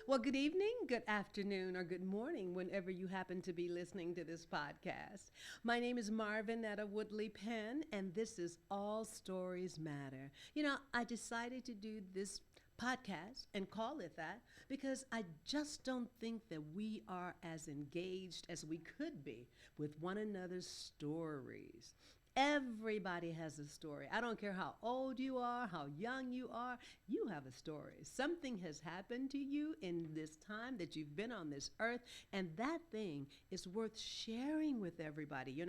Well, good evening, good afternoon, or good morning, whenever you happen to be listening to this podcast. My name is Marvin Etta Woodley Penn, and this is All Stories Matter. I decided to do this podcast and call it that because I just don't think that we are as engaged as we could be with one another's stories. Everybody has a story. I don't care how old you are, how young you have a story. Something has happened to you in this time that you've been on this earth, and that thing is worth sharing with everybody.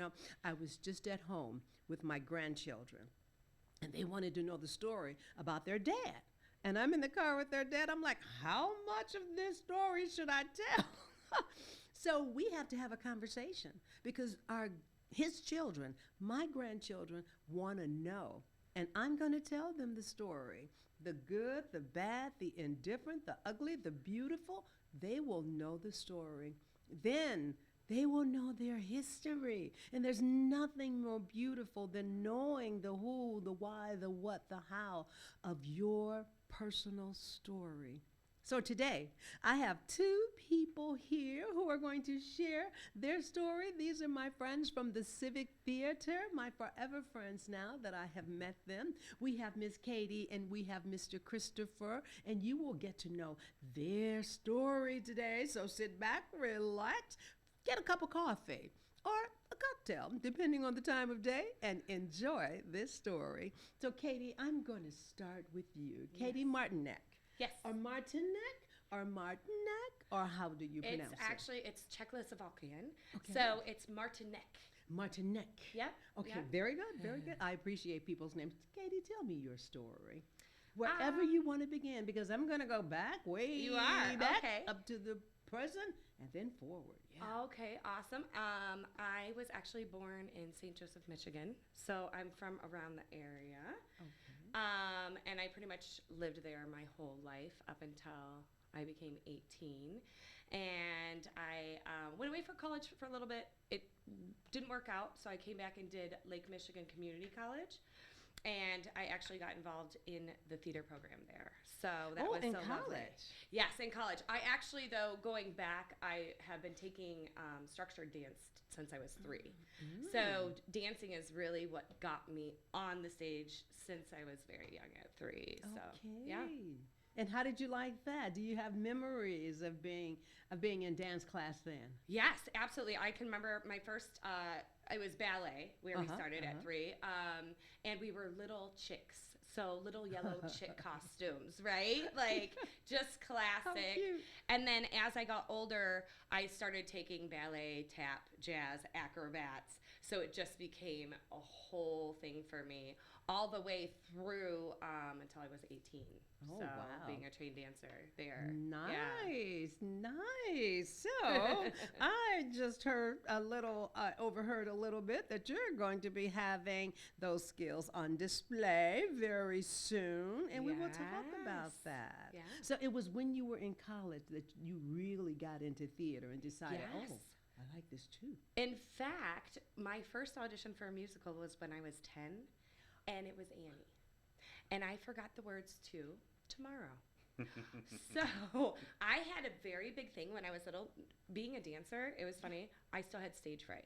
I was just at home with my grandchildren, and they wanted to know the story about their dad. And I'm in the car with their dad. I'm like, how much of this story should I tell? So we have to have a conversation because his children, my grandchildren, want to know. And I'm going to tell them the story. The good, the bad, the indifferent, the ugly, the beautiful. They will know the story. Then they will know their history. And there's nothing more beautiful than knowing the who, the why, the what, the how of your personal story. So today, I have two people here who are going to share their story. These are my friends from the Civic Theater, my forever friends now that I have met them. We have Miss Katey and we have Mr. Christopher, and you will get to know their story today. So sit back, relax, get a cup of coffee or a cocktail, depending on the time of day, and enjoy this story. So Katey, I'm going to start with you. Yes. Katey Martinek. Yes. Or Martinek, or how do you pronounce it? It's Czechoslovakian, Okay. so it's Martinek. Martinek. Yep. Okay, Yep. very good, very good. I appreciate people's names. Katey, tell me your story. Wherever you want to begin, because I'm going to go back, way back, okay. up to the present, and then forward. Yeah. Okay, awesome. I was actually born in St. Joseph, Michigan, so I'm from around the area. Okay. And I pretty much lived there my whole life up until I became 18. And I went away for college for a little bit. It didn't work out, so I came back and did Lake Michigan Community College. And I actually got involved in the theater program there. So that was in so college. Lovely. Yes, in college. I actually, though, going back, I have been taking structured dance since I was 3. So dancing is really what got me on the stage since I was very young at 3. So yeah. And how did you like that? Do you have memories of being in dance class then? Yes, absolutely. I can remember my first. It was ballet where we started at 3, and we were little chicks. So little yellow chick costumes, right? Like just classic. How cute. And then as I got older, I started taking ballet, tap, jazz, acrobats. So it just became a whole thing for me all the way through until I was 18. Oh, so wow. being a trained dancer there. Nice, nice. So I just overheard a little bit that you're going to be having those skills on display very soon, and we will talk about that. Yeah. So it was when you were in college that you really got into theater and decided, Yes. oh, I like this too. In fact, my first audition for a musical was when I was 10, and it was Annie. And I forgot the words to Tomorrow. So I had a very big thing when I was little. Being a dancer, it was funny, I still had stage fright.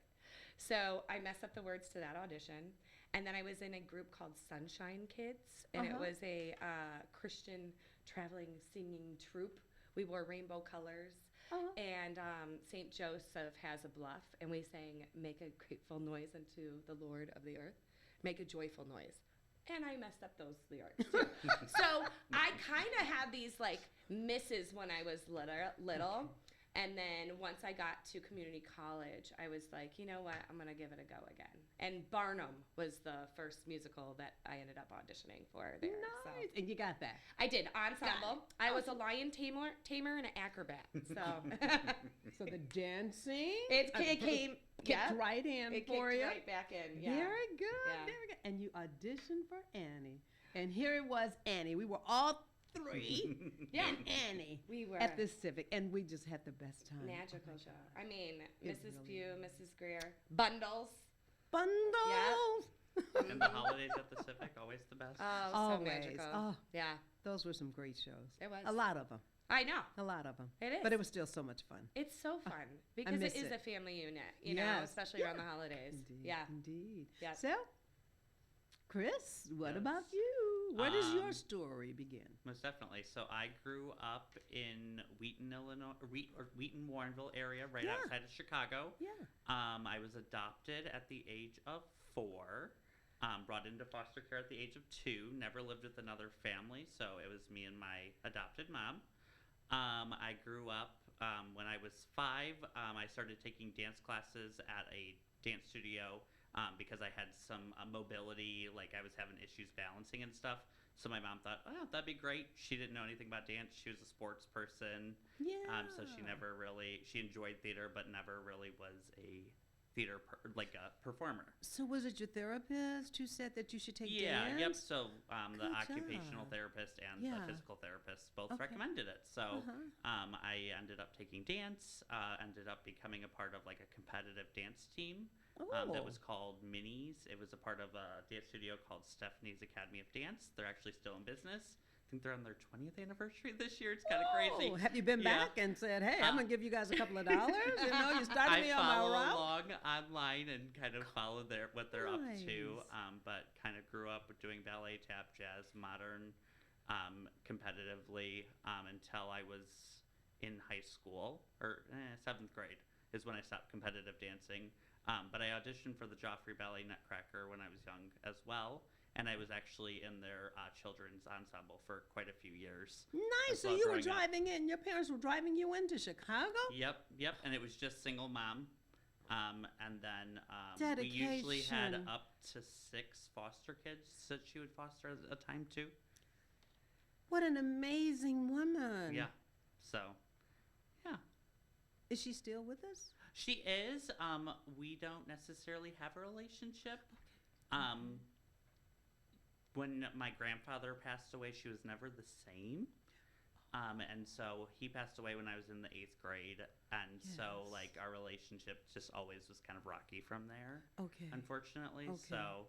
So I messed up the words to that audition. And then I was in a group called Sunshine Kids, and it was a Christian traveling singing troupe. We wore rainbow colors. And St. Joseph has a bluff, and we sang, "Make a grateful noise unto the Lord of the earth. Make a joyful noise." And I messed up those lyrics too. So I kind of had these like misses when I was little. And then once I got to community college, I was like, you know what, I'm going to give it a go again. And Barnum was the first musical that I ended up auditioning for there. Nice. So. And you got that. I did, ensemble. I was a lion tamer and an acrobat. So So the dancing, it came kicked right in it for kicked you. right back in. Yeah. Very good, Yeah. very good. And you auditioned for Annie. And here it was, Annie. We were all 3 and Annie We were. at the Civic, and we just had the best time. Magical show. I mean, It Mrs. really Pugh, was. Mrs. Greer, Bundles. Bundles. And the holidays at the Civic, always the best. Oh, so Always. magical. Oh, Yeah, those were some great shows. it was. A lot of them. I know. A lot of them. It is. But it was still so much fun. It's so fun because miss it is it. a family unit, you know, Yes. especially around the holidays. Indeed. Yeah. Indeed. Yeah. So, Chris, what Yes. about you? Where does your Um, story begin? Most definitely. So I grew up in Wheaton, Illinois, Wheaton, Warrenville area, right Yeah. outside of Chicago. Yeah. I was adopted at the age of 4. Brought into foster care at the age of 2. Never lived with another family, so it was me and my adopted mom. I grew up when I was 5. I started taking dance classes at a dance studio because I had some mobility, like I was having issues balancing and stuff. So my mom thought, oh, that'd be great. She didn't know anything about dance. She was a sports person. Yeah. So she never really, she enjoyed theater, but never really was a theater, like a performer. So was it your therapist who said that you should take Yeah, dance? yep. So the Good occupational job. therapist and Yeah. the physical therapist both Okay. recommended it. So Uh-huh. I ended up taking dance, ended up becoming a part of like a competitive dance team that Oh. was called Minis. It was a part of a dance studio called Stephanie's Academy of Dance. They're actually still in business. I think they're on their 20th anniversry this year. It's kind of crazy. Oh, have you been Yeah. back and said, hey, I'm going to give you guys a couple of dollars? You know, you started I me on my follow route? along online and kind of follow what they're up to, Nice. but kind of grew up doing ballet, tap, jazz, modern, competitively until I was in high school, or 7th grade is when I stopped competitive dancing. But I auditioned for the Joffrey Ballet Nutcracker when I was young as well. And I was actually in their children's ensemble for quite a few years. Nice. as So well you were growing up. driving in, your parents were driving you into Chicago? Yep. And it was just single mom. And then we usually had Dedication. up to 6 foster kids that she would foster at a time too. What an amazing woman. Yeah. So, yeah. Is she still with us? She is. We don't necessarily have a relationship. When my grandfather passed away, she was never the same. And so he passed away when I was in the 8th grade. And so, Yes. like, our relationship just always was kind of rocky from there, Okay. unfortunately. Okay. So,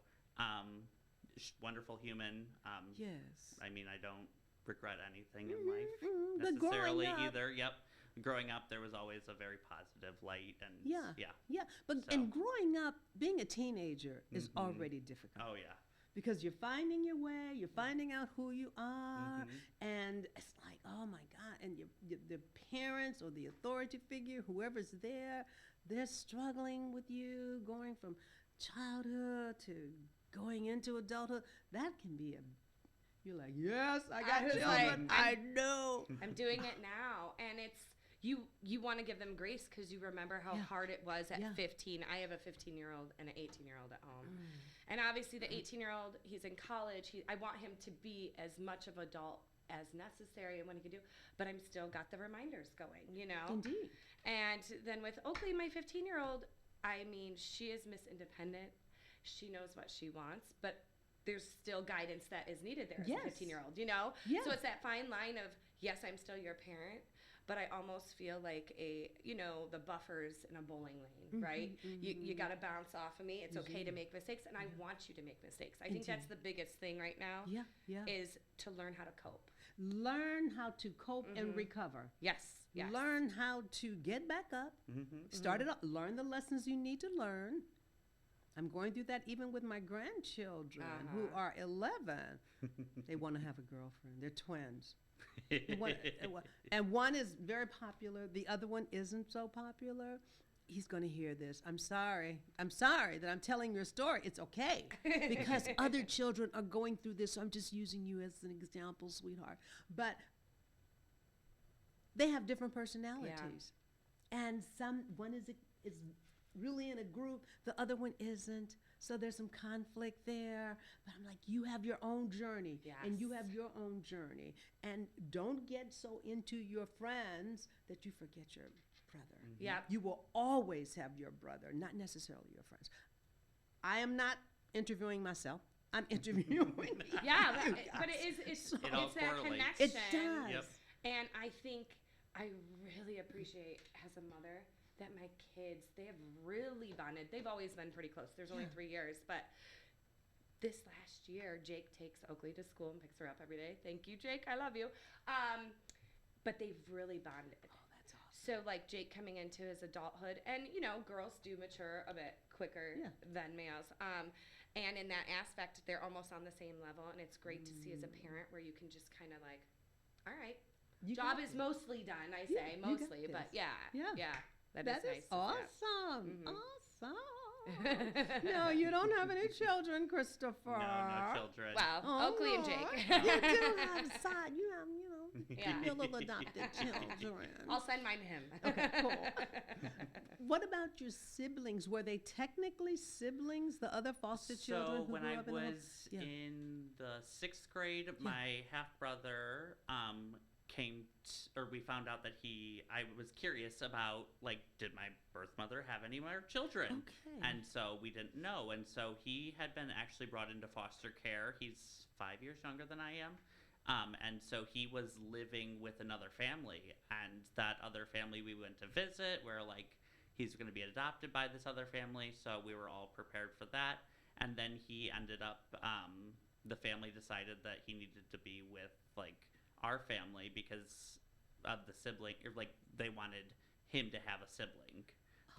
wonderful human. Yes. I mean, I don't regret anything in life But necessarily growing up, either. Yep. Growing up, there was always a very positive light. And Yeah. yeah. Yeah, but So- and growing up, being a teenager is Mhm. already difficult. Oh, yeah. Because you're finding your way, you're finding out who you are, Mhm. and it's like, oh my God, and the parents or the authority figure, whoever's there, they're struggling with you, going from childhood to going into adulthood. That can be you're like, yes, I got I'm just children, like, I know. I'm doing it now, and it's you want to give them grace because you remember how Yeah. hard it was at Yeah. 15. I have a 15-year-old and an 18-year-old at home, and obviously the 18-year-old, he's in college. I want him to be as much of an adult as necessary and what he can do, but I'm still got the reminders going, you know. Indeed. And then with Oakley, my 15-year-old, I mean, she is Miss Independent. She knows what she wants, but there's still guidance that is needed there as Yes. a 15-year-old, you know? Yeah. So it's that fine line of, yes, I'm still your parent, but I almost feel like the buffers in a bowling lane, right? You got to bounce off of me. It's okay to make mistakes, and I want you to make mistakes. I think that's the biggest thing right now Yeah. is to learn how to cope. Learn how to cope and recover. Yes. Learn how to get back up. Start it up. Learn the lessons you need to learn. I'm going through that even with my grandchildren who are 11. They want to have a girlfriend. They're twins. And one is very popular. The other one isn't so popular. He's going to hear this. I'm sorry. I'm sorry that I'm telling your story. It's okay because other children are going through this. So I'm just using you as an example, sweetheart. But they have different personalities. And one is really in a group, the other one isn't. So there's some conflict there. But I'm like, you have your own journey. And you have your own journey. And don't get so into your friends that you forget your brother. Yeah. You will always have your brother, not necessarily your friends. I am not interviewing myself. I'm interviewing Yeah, you but guys. it's all that correlates. connection. It does. Yep. And I think I really appreciate as a mother that my kids, they have really bonded. They've always been pretty close. There's only 3 years, but this last year, Jake takes Oakley to school and picks her up every day. Thank you, Jake. I love you. But they've really bonded. Oh, that's awesome. So, like, Jake coming into his adulthood, and, you know, girls do mature a bit quicker than males. And in that aspect, they're almost on the same level, and it's great to see as a parent where you can just kind of, like, all right, job is mostly done, I say, mostly. But, yeah. That is nice. Awesome. Awesome. No, you don't have any children, Christopher. No children. Well, Oakley and Jake. You do have you have, your little adopted children. I'll send mine to him. Okay, cool. What about your siblings? Were they technically siblings, the other foster children who when grew I up in the home? was in the 6th grade, my half-brother we found out that I was curious about, like, did my birth mother have any more children? Okay. And so we didn't know. And so he had been actually brought into foster care. He's 5 years younger than I am. And so he was living with another family. And that other family we went to visit, where, like, he's going to be adopted by this other family. So we were all prepared for that. And then he ended up, the family decided that he needed to be with, like, our family because of the sibling, or like they wanted him to have a sibling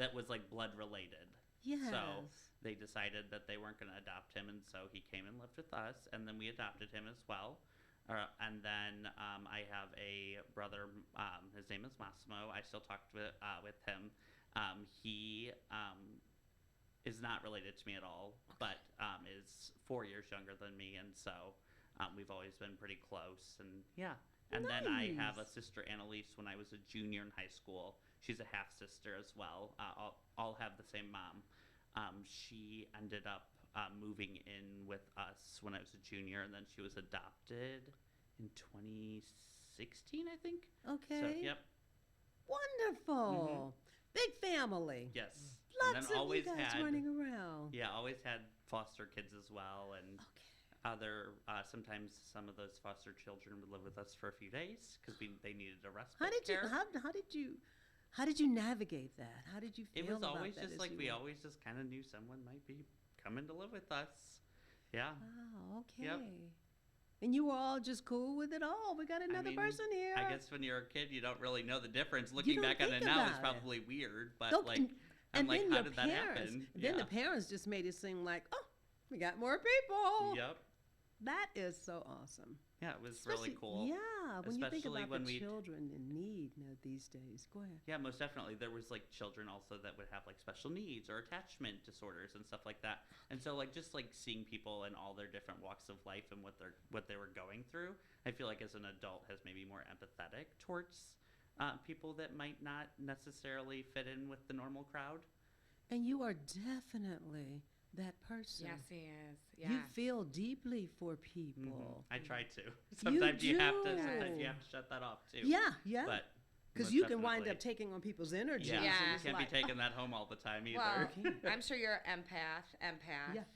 that was like blood related. Yes. So they decided that they weren't going to adopt him, and so he came and lived with us, and then we adopted him as well. And then I have a brother. His name is Massimo. I still talked with him. He is not related to me at all, but is 4 years younger than me, and so. We've always been pretty close, and And then I have a sister, Annalise, when I was a junior in high school. She's a half-sister as well. All have the same mom. She ended up moving in with us when I was a junior, and then she was adopted in 2016, I think. Okay. So, yep. Wonderful. Big family. Yes. Lots and then of you guys running around. Yeah, always had foster kids as well, and sometimes some of those foster children would live with us for a few days because they needed a respite care. How did you navigate that? How did you feel about that? It was about always that just like we always just kind of knew someone might be coming to live with us. Yeah. Oh, okay. Yep. And you were all just cool with it all. We got another person here. I guess when you're a kid, you don't really know the difference. Looking back on it now, it's probably weird, but I'm like, how did that happen? Then the parents just made it seem like, oh, we got more people. Yep. That is so awesome. Yeah, it was really cool. Yeah, when you think about when the children in need these days. Go ahead. Yeah, most definitely. There was like children also that would have like special needs or attachment disorders and stuff like that. And so like just like seeing people in all their different walks of life and what they were going through, I feel like as an adult has maybe more empathetic towards people that might not necessarily fit in with the normal crowd. And you are definitely that person. Yes, he is. Yeah. You feel deeply for people. I try to. Sometimes you have to shut that off too. Yeah. But because you can wind up taking on people's energy. Yeah. You can't be taking that home all the time either. Well, I'm sure you're empath.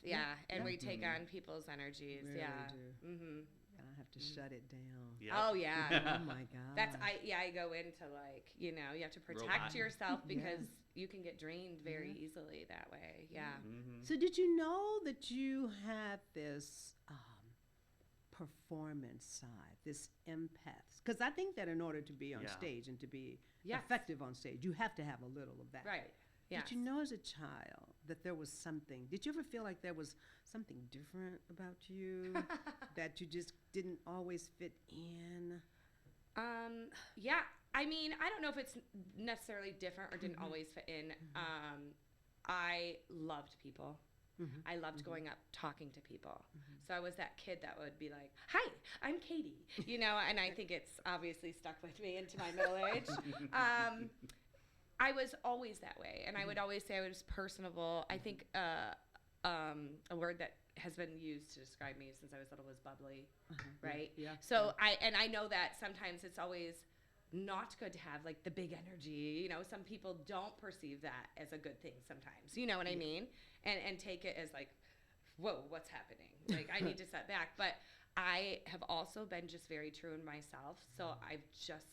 Yeah. And we take on people's energies. Really yeah. Do. Mm-hmm. I have to shut it down. Yep. Oh yeah. Oh my God. I go into like, you have to protect yourself because you can get drained very easily that way. Yeah. Mm-hmm. So did you know that you have this performance side, this empath? Because I think that in order to be on stage and to be effective on stage, you have to have a little of that. Right. Yes. Did you know as a child that there was something? Did you ever feel like there was something different about you that you just didn't always fit in? Yeah. I mean, I don't know if it's necessarily different or didn't always fit in. I loved people. I loved going up talking to people. So I was that kid that would be like, hi, I'm Katey, and I think it's obviously stuck with me into my middle age. I was always that way, and I would always say I was personable. I think a word that has been used to describe me since I was little was bubbly, right? Yeah. So I know that sometimes it's always not good to have like the big energy. Some people don't perceive that as a good thing sometimes. You know what I mean? And take it as like, whoa, what's happening? Like I need to set back. But I have also been just very true in myself. So I've just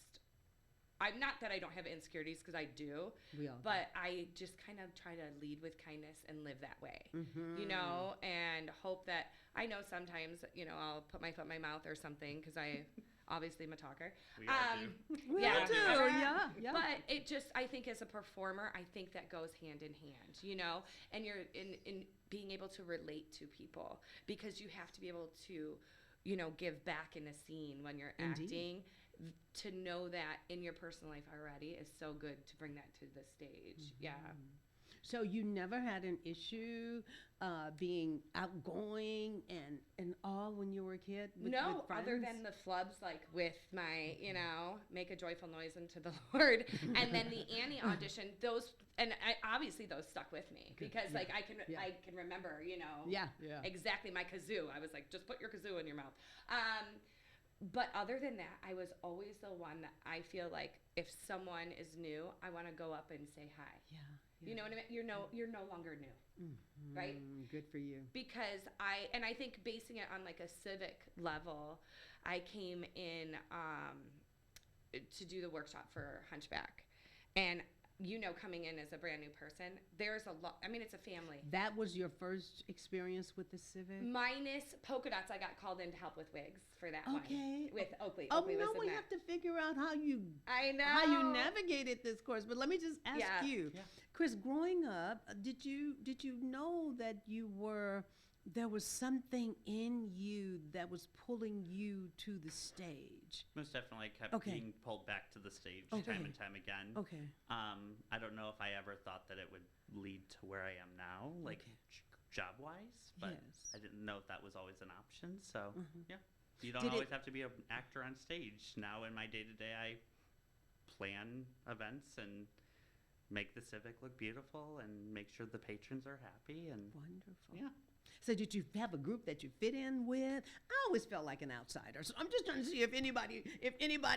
I'm not that I don't have insecurities, because I do, We all but I just kind of try to lead with kindness and live that way, Mm-hmm. you know, and hope that, I know sometimes, you know, I'll put my foot in my mouth or something, because I obviously am a talker. We all do. We Yeah. all do. Yeah. But it just, I think as a performer, I think that goes hand in hand, you know, and you're in being able to relate to people, because you have to be able to, you know, give back in a scene when you're Indeed. acting. To know that in your personal life already is so good to bring that to the stage. Yeah. So you never had an issue being outgoing and all when you were a kid? With Other friends? than the flubs, like with my, you know, make a joyful noise unto the Lord, and then the Annie audition. Those, and obviously those stuck with me, because like I can remember, you know, Yeah. exactly my kazoo. I was like, just put your kazoo in your mouth. But other than that, I was always the one that I feel like if someone is new, I want to go up and say hi. Yeah. You know what I mean? You're no longer new, right? Good for you. Because I think basing it on like a civic level, I came in to do the workshop for Hunchback, and you know, coming in as a brand new person, there's a lot. I mean, it's a family. That was your first experience with the Civic? Minus polka dots, I got called in to help with wigs for that one. Okay. With Oakley. Oh, Oakley no, was in we that. have to figure out how you navigated this course. But let me just ask you, Chris, growing up, did you know that there was something in you that was pulling you to the stage? Most definitely kept being pulled back to the stage time and time again. Okay. I don't know if I ever thought that it would lead to where I am now, like job-wise, but Yes. I didn't know if that was always an option. So, yeah. You don't Did always have to be an actor on stage. Now in my day-to-day, I plan events and make the Civic look beautiful and make sure the patrons are happy. And Wonderful. yeah. So did you have a group that you fit in with? I always felt like an outsider. So I'm just trying to see if anybody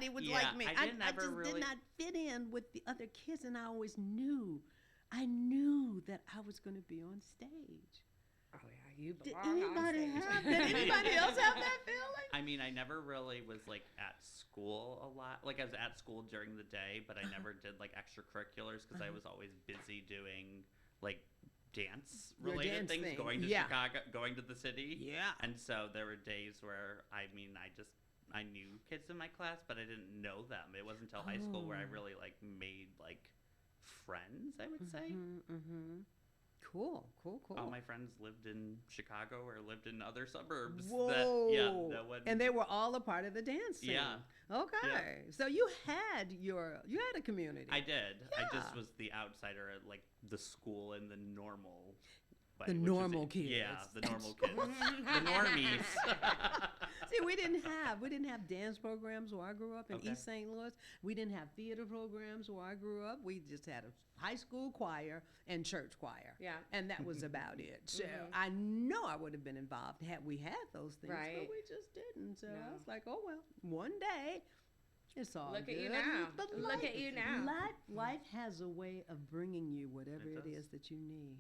would like me. I just really did not fit in with the other kids, and I knew that I was going to be on stage. Oh yeah, you Did belong on anybody stage. did anybody else have that feeling? I mean, I never really was like at school a lot. Like I was at school during the day, but I never did like extracurriculars because I was always busy doing like dance related things, going to Chicago, going to the city. Yeah. And so there were days where I knew kids in my class, but I didn't know them. It wasn't until high school where I really like made like friends, I would say. Cool. All my friends lived in Chicago or lived in other suburbs. Whoa. And they were all a part of the dance scene. Yeah. Okay. Yeah. So you had a community. I did. Yeah. I just was the outsider at like the school and the normal. The normal kids. Yeah, the normal kids. The normies. See, we didn't have dance programs where I grew up in East St. Louis. We didn't have theater programs where I grew up. We just had a high school choir and church choir. Yeah. And that was about it. So I know I would have been involved had we had those things, Right. but we just didn't. So I was like, oh, well, one day it's all Look good. at you now. But Look at you now. Life has a way of bringing you whatever It it does. is that you need.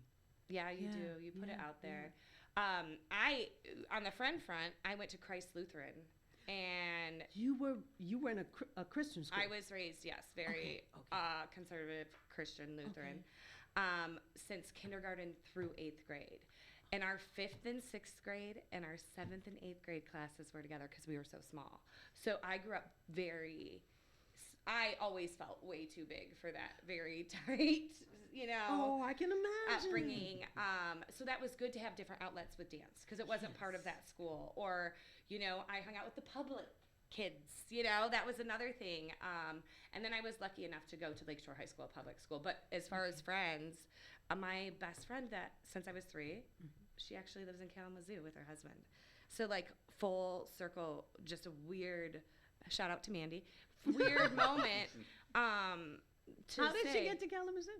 Yeah, you Yeah, do. You put it yeah, out there. On the friend front, I went to Christ Lutheran, and You were in a Christian school. I was raised, yes, very Okay. conservative Christian Lutheran, since kindergarten through 8th grade. And our 5th and 6th grade and our 7th and 8th grade classes were together because we were so small. So I grew up I always felt way too big for that very tight, Oh, I can imagine. upbringing. So that was good to have different outlets with dance because it wasn't part of that school. Or, I hung out with the public kids, that was another thing. And then I was lucky enough to go to Lakeshore High School, public school. But as far as friends, my best friend that since I was 3, she actually lives in Kalamazoo with her husband. So like full circle, just a weird, shout out to Mandy, weird moment. How did she get to Kalamazoo?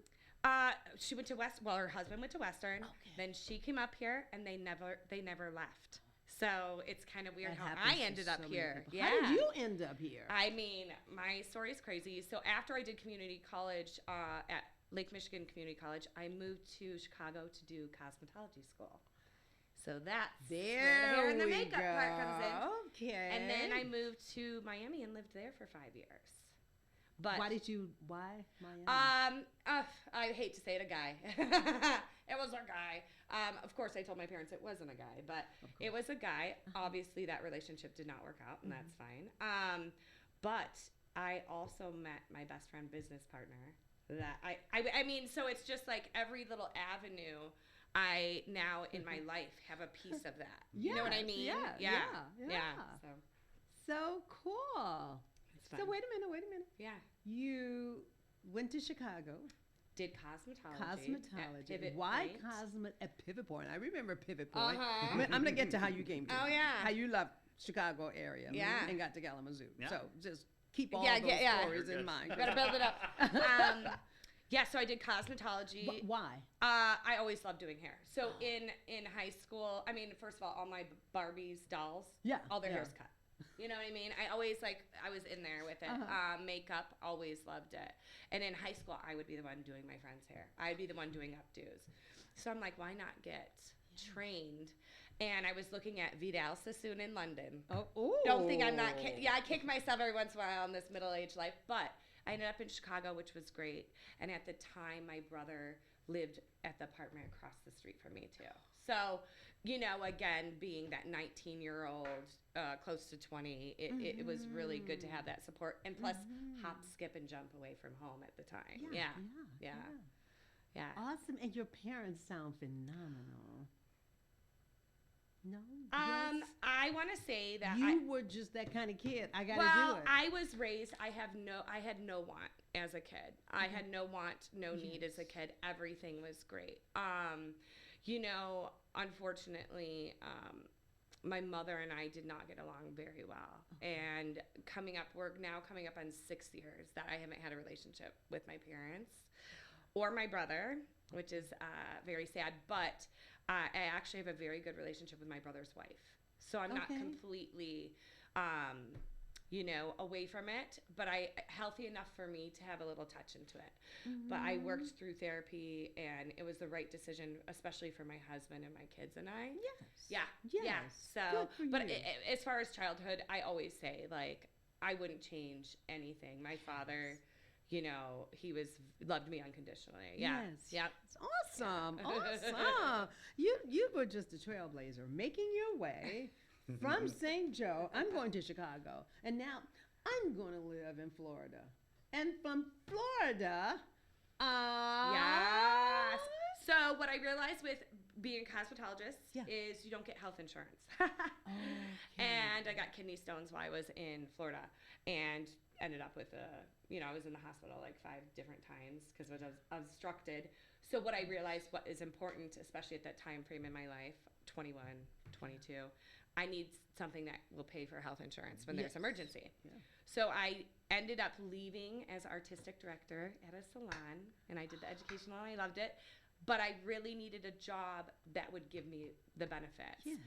She went to her husband went to Western. Okay. Then she came up here, and they never left. So it's kind of weird That how happens I to ended so up many here. people. Yeah. How did you end up here? I mean, my story's crazy. So after I did community college at Lake Michigan Community College, I moved to Chicago to do cosmetology school. So that's where the hair and the makeup part comes in. Okay. And then I moved to Miami and lived there for 5 years. But why Miami? I hate to say it, a guy. It was a guy. Of course, I told my parents it wasn't a guy, but it was a guy. Obviously, that relationship did not work out, and that's fine. But I also met my best friend business partner. That I mean, so it's just like every little avenue. I now in my life have a piece of that. You know what I mean? Yeah. So cool. it's fun. So wait a minute. Yeah. You went to Chicago. Did cosmetology. Cosmetology. Why at Pivot Point? I remember Pivot Point. Uh-huh. I'm gonna get to how you came to. Oh, it. yeah. How you left Chicago area. Yeah. And got to Kalamazoo. Yeah. So just keep all Yeah, those yeah. stories in mind. Gotta build it up. Yeah, so I did cosmetology. Why? I always loved doing hair. So in high school, I mean, first of all my Barbies dolls, all their hair's cut. You know what I mean? I always I was in there with it. Makeup, always loved it. And in high school, I would be the one doing my friend's hair. I'd be the one doing updos. So I'm like, why not get trained? And I was looking at Vidal Sassoon in London. Oh, don't think I'm not. I kick myself every once in a while in this middle-aged life, but I ended up in Chicago, which was great. And at the time, my brother lived at the apartment across the street from me too. So, again, being that 19-year-old, close to 20, it was really good to have that support. And plus, hop, skip, and jump away from home at the time. Yeah. Awesome. And your parents sound phenomenal. No? Yes. I want to say that you were just that kind of kid. I got to do it. I was raised, I had no want as a kid. I had no want, no need as a kid. Everything was great. Unfortunately, my mother and I did not get along very well. And coming up on 6 years that I haven't had a relationship with my parents or my brother, which is very sad. But I actually have a very good relationship with my brother's wife. So I'm not completely, away from it, but healthy enough for me to have a little touch into it. But I worked through therapy, and it was the right decision, especially for my husband and my kids and I. Yes. Yeah. So, good for but you. As far as childhood, I always say, I wouldn't change anything. My father, he loved me unconditionally. Yeah. Yes. Yep. It's awesome. Awesome. You were just a trailblazer, making your way from St. Joe. I'm going to Chicago, and now I'm going to live in Florida. And from Florida, yes. So what I realized with being a cosmetologist is you don't get health insurance. And I got kidney stones while I was in Florida, and ended up with I was in the hospital 5 different times because I was obstructed. So what I realized what is important, especially at that time frame in my life, 21, 22, I need something that will pay for health insurance when there's emergency. Yeah. So I ended up leaving as artistic director at a salon, and I did the educational, and I loved it. But I really needed a job that would give me the benefits. Yes.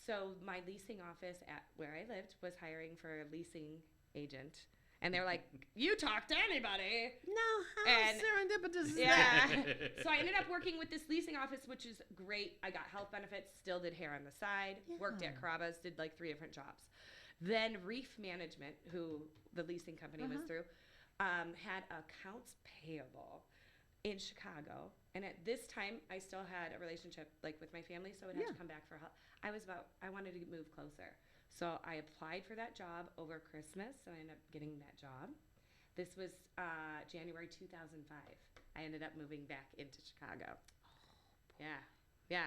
So my leasing office at where I lived was hiring for a leasing agent. And they were like, you talk to anybody. No, how serendipitous is yeah. that? So I ended up working with this leasing office, which is great. I got health benefits, still did hair on the side, worked at Carrabba's, did 3 different jobs. Then Reef Management, who the leasing company was through, had accounts payable in Chicago. And at this time, I still had a relationship with my family, so I would have to come back for help. I wanted to move closer. So I applied for that job over Christmas, and I ended up getting that job. This was January 2005. I ended up moving back into Chicago. Oh, yeah.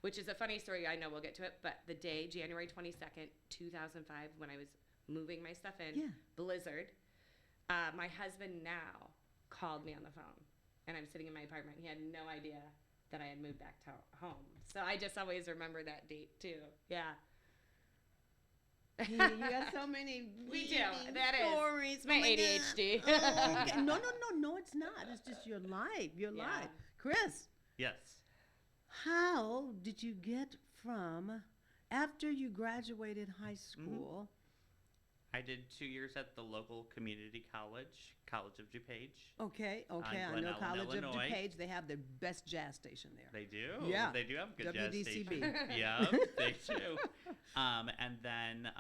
Which is a funny story. I know we'll get to it, but the day, January 22nd, 2005, when I was moving my stuff in, blizzard, my husband now called me on the phone, and I'm sitting in my apartment. He had no idea that I had moved back to home. So I just always remember that date, too. Yeah. You got so many we do. That stories. is my ADHD. Okay. No, it's not. It's just your life. Life. Chris. Yes. How did you get from after you graduated high school? I did 2 years at the local community college, College of DuPage. Okay. I know College of DuPage. They have the best jazz station there. They do. Yeah. They do have a good jazz WDCB. station. Yeah, they do. And then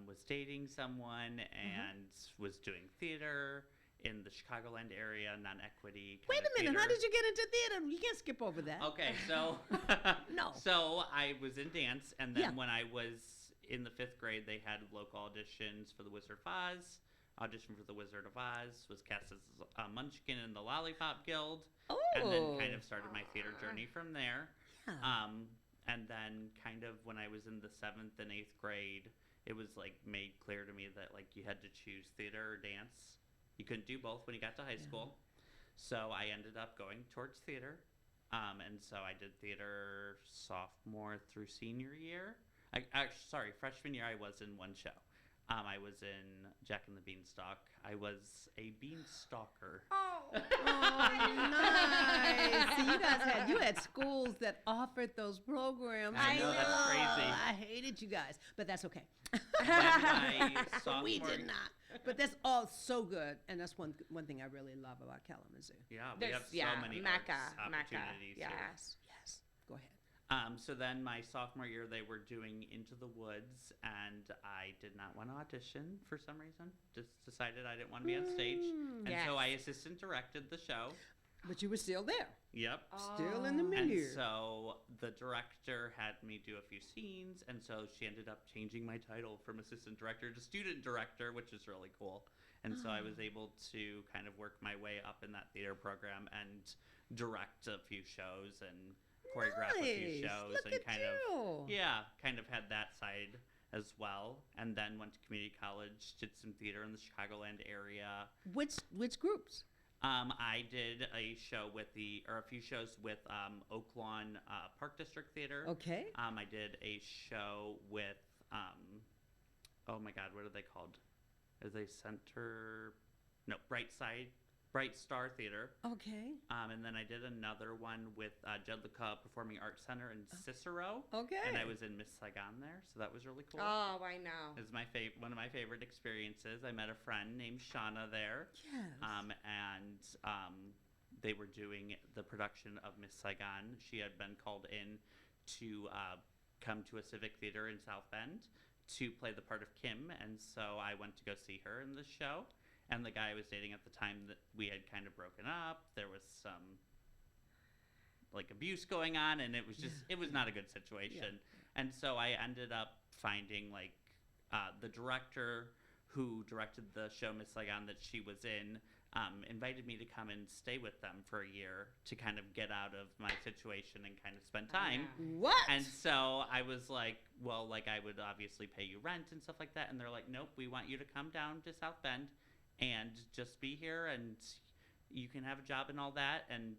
was dating someone and was doing theater in in the Chicagoland area, non-equity. Wait kind a of minute. How theater. did you get into theater? You can't skip over that. Okay, so No. So I was in dance, and then Yeah. when I was in the 5th grade, they had local auditions for the Wizard of Oz. Audition for the Wizard of Oz, was cast as Munchkin in the Lollipop Guild, Oh. and then kind of started my theater journey from there. Yeah. And then kind of when I was in the 7th and 8th grade, it was like made clear to me that like you had to choose theater or dance. You couldn't do both when you got to high school. So I ended up going towards theater. And so I did theater sophomore through senior year. Freshman year I was in one show. I was in Jack and the Beanstalk. I was a beanstalker. Oh, Nice. See, you had schools that offered those programs. I know, that's crazy. I hated you guys, but that's okay. When my sophomore, We did not. But that's all so good, and that's one thing I really love about Kalamazoo. Yeah, we There's- have so yeah, many Mecca, arts opportunities here. yes. Yes. Go ahead. So then my sophomore year, they were doing Into the Woods, and I did not want to audition for some reason. Just decided I didn't want to be on stage. And so Yes. I assistant directed the show. But you were still there, Yep. still in the Oh. And milieu. so the director had me do a few scenes, and so she ended up changing my title from assistant director to student director, which is really cool. And so I was able to kind of work my way up in that theater program and direct a few shows and choreograph a few Nice. shows Look and at kind you. kind of had that side as well. And then went to community college, did some theater in the Chicagoland area. Which groups? I did a few shows with Oaklawn Park District Theater. Okay. I did a show with, oh my God, what are they called? Bright Star Theater. Okay. And then I did another one with Jedlicka Performing Arts Center in Cicero. Okay. And I was in Miss Saigon there, so that was really cool. Oh, I know. It was one of my favorite experiences. I met a friend named Shauna there. Yes. They were doing the production of Miss Saigon. She had been called in to come to a Civic Theater in South Bend to play the part of Kim, and so I went to go see her in the show. And the guy I was dating at the time, that we had kind of broken up. There was some like abuse going on, and it was just it was not a good situation. And so I ended up finding like the director who directed the show Miss Saigon that she was in invited me to come and stay with them for a year to kind of get out of my situation and kind of spend time. What? And so I was like, well, like I would obviously pay you rent and stuff like that. And they're like, nope, we want you to come down to South Bend and just be here, and you can have a job and all that. And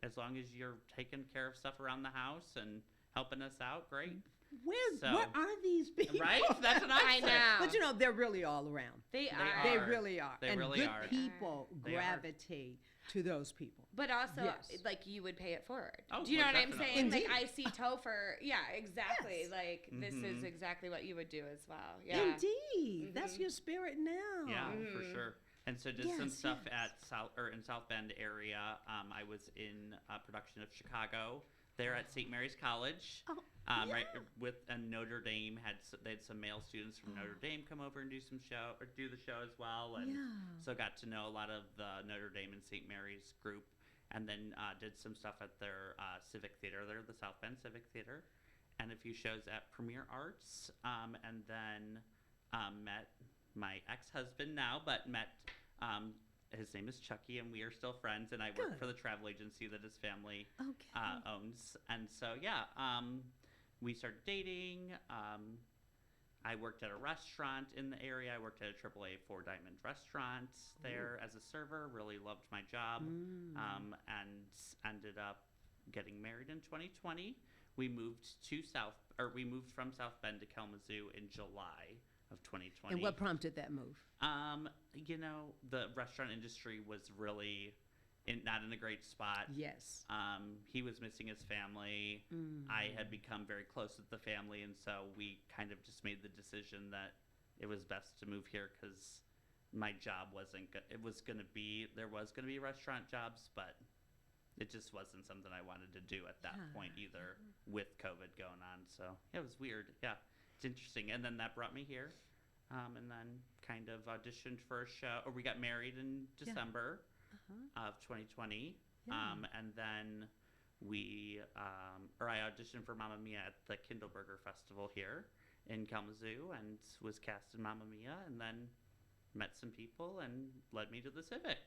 as long as you're taking care of stuff around the house and helping us out, great. Where are these people? Right? That's what I I said. know. But they're really all around. They are. They are. really are. They and really good are. people They are. gravitate to those people. But also, Yes. like, you would pay it forward. Oh, Do you know well, what I'm definitely. saying? Indeed. Like, I see Topher. Yeah, exactly. Yes. Like, this is Mhm. exactly what you would do as well. Yeah. Indeed. That's your spirit now. Yeah, for sure. And so did some Yes, stuff yes. at in South Bend area. I was in a production of Chicago there at St. Mary's College. Oh, Right yeah. with Notre Dame they had some male students from Notre Dame come over and do the show as well, and Yeah. so got to know a lot of the Notre Dame and St. Mary's group, and then did some stuff at their Civic Theater there, the South Bend Civic Theater, and a few shows at Premier Arts, and then met my ex-husband now, but met his name is Chucky, and we are still friends, and I work Good. for the travel agency that his family Okay. owns. And so, we started dating. I worked at a restaurant in the area. I worked at a AAA 4-diamond restaurant there as a server. Really loved my job, and ended up getting married in 2020. We moved from South Bend to Kalamazoo in July of 2020. And what prompted that move? The restaurant industry was really not in a great spot. Yes. He was missing his family. I had become very close with the family, and so we kind of just made the decision that it was best to move here because my job wasn't good. There was going to be restaurant jobs, but it just wasn't something I wanted to do at that point either, with COVID going on. So it was weird. Yeah, it's interesting. And then that brought me here, and then kind of auditioned for a show, or we got married in December of 2020. Yeah. And then I auditioned for Mamma Mia at the Kindleberger Festival here in Kalamazoo and was cast in Mamma Mia, and then met some people and led me to the Civic.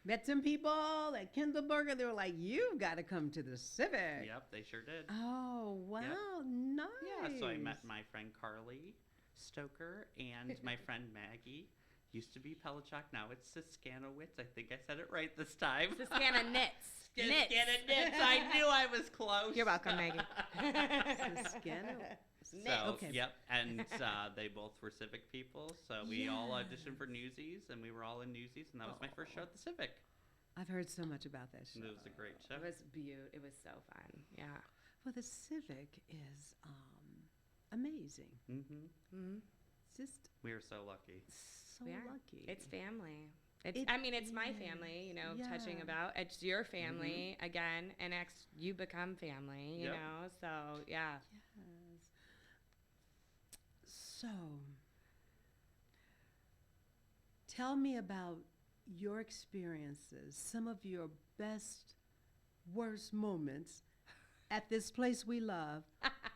Met some people at Kindleberger. They were like, "You've got to come to the Civic." Yep, they sure did. Oh, wow. Yep. Nice. Yeah, so I met my friend Carly Stoker and my friend Maggie. Used to be Pelichok, now it's Siskanowitz. I think I said it right this time. Siskana Knits. Siskana Knits. I knew I was close. You're welcome, Maggie. Siskana. So, Okay. Yep, and they both were Civic people, so we all auditioned for Newsies, and we were all in Newsies, and that was my first show at the Civic. I've heard so much about that show. And it was a great show. It was beautiful. It was so fun. Yeah. Well, the Civic is amazing. Mm-hmm. It's just We were so lucky. so We are. lucky. It's family. It It's my is. family, Yeah. touching about. It's your family again, and you become family, you Yep. know? So, yeah. Yes. So, tell me about your experiences, some of your best, worst moments at this place we love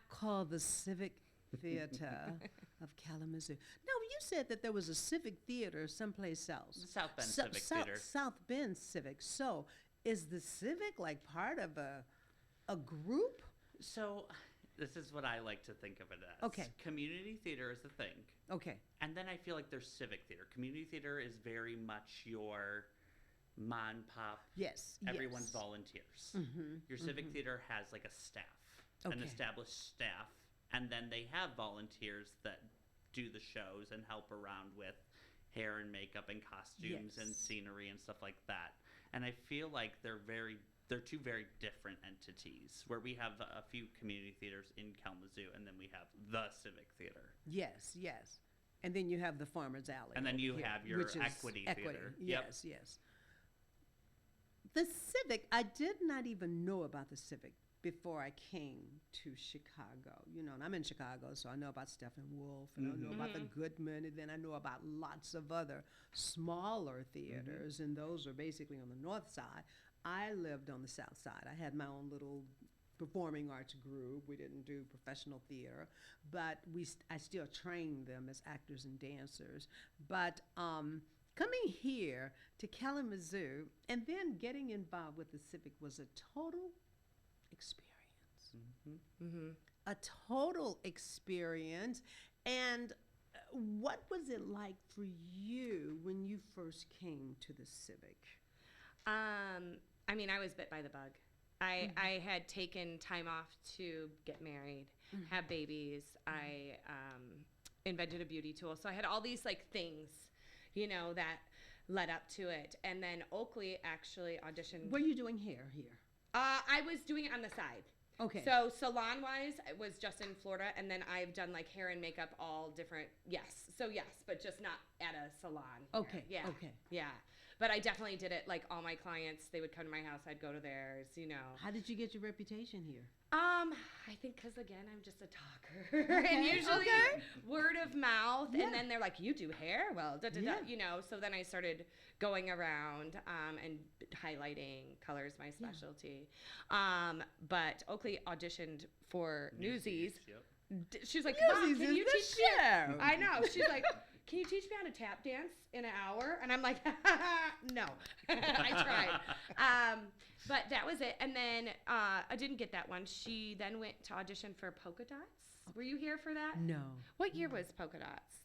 called the Civic Theater of Kalamazoo. Now, you said that there was a Civic Theater someplace else. The South Bend Civic Theater. South Bend Civic. So, is the Civic like part of a group? So, this is what I like to think of it as. Okay. Community theater is the thing. Okay. And then I feel like there's civic theater. Community theater is very much your mon pop. Yes. Everyone's yes. volunteers. Mm-hmm. Your civic theater has like a staff, an Okay. established staff, and then they have volunteers that do the shows and help around with hair and makeup and costumes and Yes. scenery and stuff like that. And I feel like they're two very different entities, where we have a few community theaters in Kalamazoo, and then we have the Civic Theater. Yes, yes. And then you have the Farmer's Alley. And then over you here, have your which is Equity Theater. Yep. Yes, yes. The Civic, I did not even know about the Civic before I came to Chicago. And I'm in Chicago, so I know about Steppenwolf, and I know about the Goodman, and then I know about lots of other smaller theaters, and those are basically on the north side. I lived on the south side. I had my own little performing arts group. We didn't do professional theater, but I still trained them as actors and dancers. But coming here to Kalamazoo and then getting involved with the Civic was a total experience. Mm-hmm. A total experience. And what was it like for you when you first came to the Civic? I was bit by the bug. I had taken time off to get married, have babies. I invented a beauty tool. So I had all these things, that led up to it. And then Oakley actually auditioned. Were you doing hair here? I was doing it on the side. Okay. So salon-wise, it was just in Florida, and then I've done hair and makeup, all different. Yes. So yes, but just not at a salon. here. Okay. Yeah. Okay. Yeah. But I definitely did it. All my clients, they would come to my house, I'd go to theirs. How did you get your reputation here? I think because again, I'm just a talker, and usually word of mouth, and then they're like, "You do hair? Well, da da da," So then I started going around and highlighting colors, my specialty. But Oakley auditioned for Newsies. Yep. She was like, "Mom, Newsies can is you the teach me?" show. I know. She's like, "Can you teach me how to tap dance in an hour?" And I'm like, "No." I tried. But that was it. And then I didn't get that one. She then went to audition for Polka Dots. Were you here for that? No. What year was Polka Dots?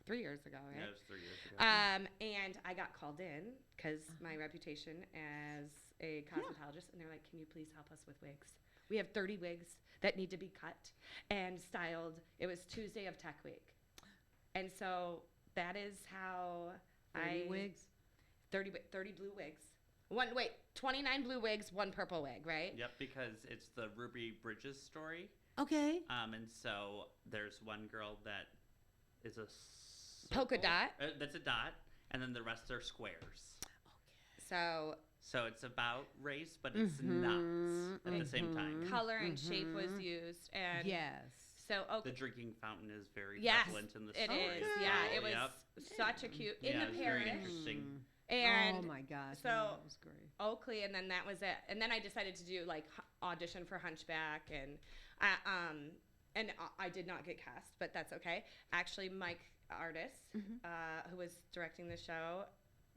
3 years ago, right? Yeah, it was 3 years ago. And I got called in because my reputation as a cosmetologist, and they're like, "Can you please help us with wigs? We have 30 wigs that need to be cut and styled." It was Tuesday of Tech Week. And so that is how 30 wigs? 30 blue wigs. 29 blue wigs, 1 purple wig, right? Yep, because it's the Ruby Bridges story. Okay. And so there's one girl that is a Polka circle. dot. That's a dot, and then the rest are squares. So So it's about race, but it's not at the same time. color and shape was used. And Yes. So The drinking fountain is very yes, prevalent in the it story. is. Okay. Yeah, it was Yep. such a cute in Yeah, the it was very parish. interesting. And oh my gosh, so- that was great. Oakley, and then that was it. And then I decided to do like audition for Hunchback, and I did not get cast, but that's okay. Actually, Mike Artis, who was directing the show,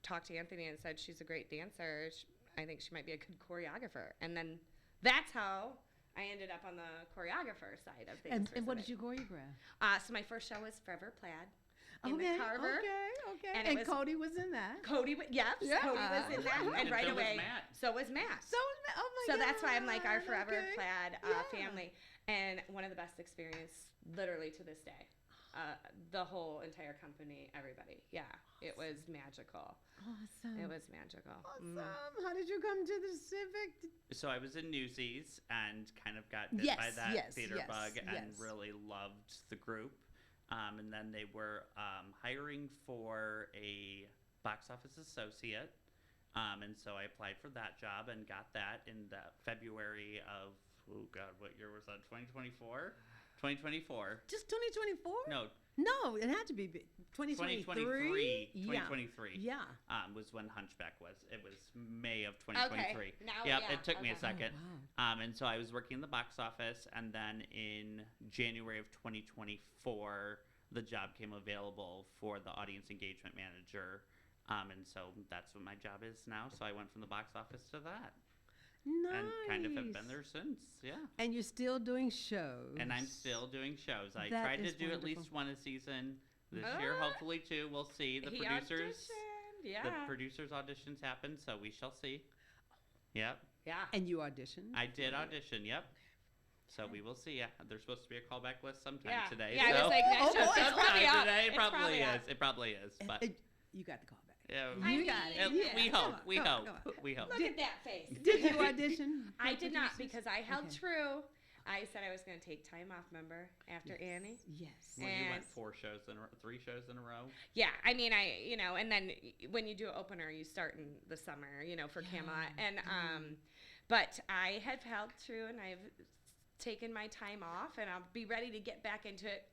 talked to Anthony and said she's a great dancer. I think she might be a good choreographer. And then that's how I ended up on the choreographer side of things. And what did you choreograph? So my first show was Forever Plaid. In the Carver. Okay. And And, it was- Cody was in that. Cody, yes, Yeah. Cody was in that, and And right so was away, Matt. so was Matt. So, oh my So god. that's why I'm like our Forever okay. Plaid Yeah. family, and one of the best experience, literally to this day. The whole entire company, everybody, yeah, it was magical. Awesome. It was magical. awesome. How did you come to the Civic? So I was in Newsies and kind of got bit Yes, by that yes, theater yes, bug and yes. really loved the group. And then they were hiring for a box office associate. And so I applied for that job and got that in the February of, oh God, what year was that? 2024? 2024. Just 2024? No, No, it had to be 2023. 2023. Yeah. 2023. Yeah. Was when Hunchback was. It was May of 2023. Okay. Now, Yep, yeah, it took me a okay. second. Oh, wow. And so I was working in the box office, and then in January of 2024, the job came available for the audience engagement manager. And so that's what my job is now. So I went from the box office to that. Nice. And kind of have been there since, yeah. And you're still doing shows. And I'm still doing shows. I That tried to is do at least wonderful. one a season. This year, hopefully two. We'll see. The He producers, auditioned, yeah. the producers' auditions happen, so we shall see. Yep, Yeah. And you auditioned? I did audition. Yep. So we will see. Yeah, there's supposed to be a callback list sometime Yeah. today. Yeah, I so was like, next Oh, show, boy. it's probably sometime up. today. It It's probably up. is. It probably is. But You got the call back. yeah, I You mean, got it. yeah, we come hope. on, We come on, hope. come on. We hope. Look at that face. Did you audition? I for did not producers? because I held Okay. true. I said I was going to take time off, remember, after Annie? Yes. Well, you went And- 3 shows in a row. Yeah, I mean, and then when you do an opener, you start in the summer, for Camelot. And, but I have held true and I've taken my time off and I'll be ready to get back into it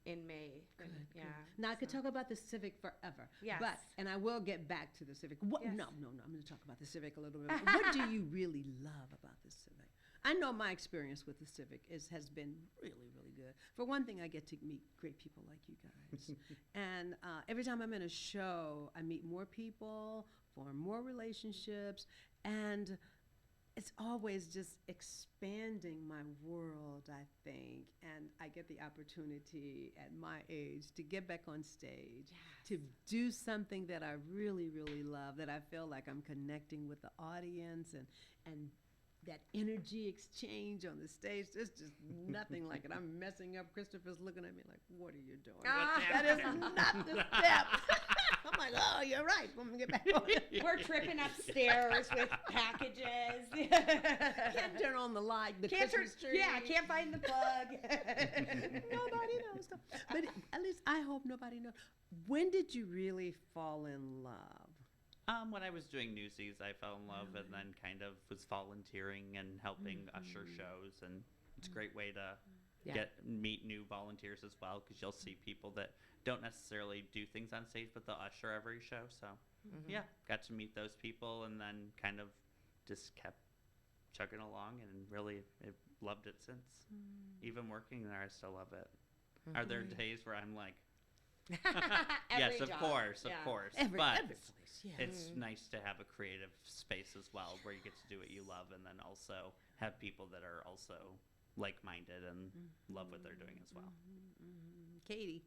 in May. Good, Yeah. good. Now I could so. talk about the Civic forever. Yes. And I will get back to the Civic. What? Yes. No. I'm going to talk about the Civic a little bit. What do you really love about the Civic? I know my experience with the Civic has been really, really good. For one thing, I get to meet great people like you guys. And every time I'm in a show, I meet more people, form more relationships, and it's always just expanding my world, I think. And I get the opportunity at my age to get back on stage, to do something that I really, really love, that I feel like I'm connecting with the audience and that energy exchange on the stage. There's just nothing like it. I'm messing up. Christopher's looking at me like, what are you doing? That is not the step. I'm like, oh, you're right. I'm going to get back on it. We're tripping upstairs with packages. Can't turn on the light, the Christmas tree. Yeah, can't find the plug. Nobody knows. But at least I hope nobody knows. When did you really fall in love? When I was doing Newsies, I fell in love and then kind of was volunteering and helping usher shows, and it's a great way to meet new volunteers as well, because you'll see people that don't necessarily do things on stage, but they'll usher every show. So yeah, got to meet those people, and then kind of just kept chugging along, and really loved it since. Even working there, I still love it. Are there days where I'm like, yes, Every of job. course, Yeah. of course. Every But place, yeah. it's nice to have a creative space as well, where you get to do what you love, and then also have people that are also like-minded and love what they're doing as well. Katie.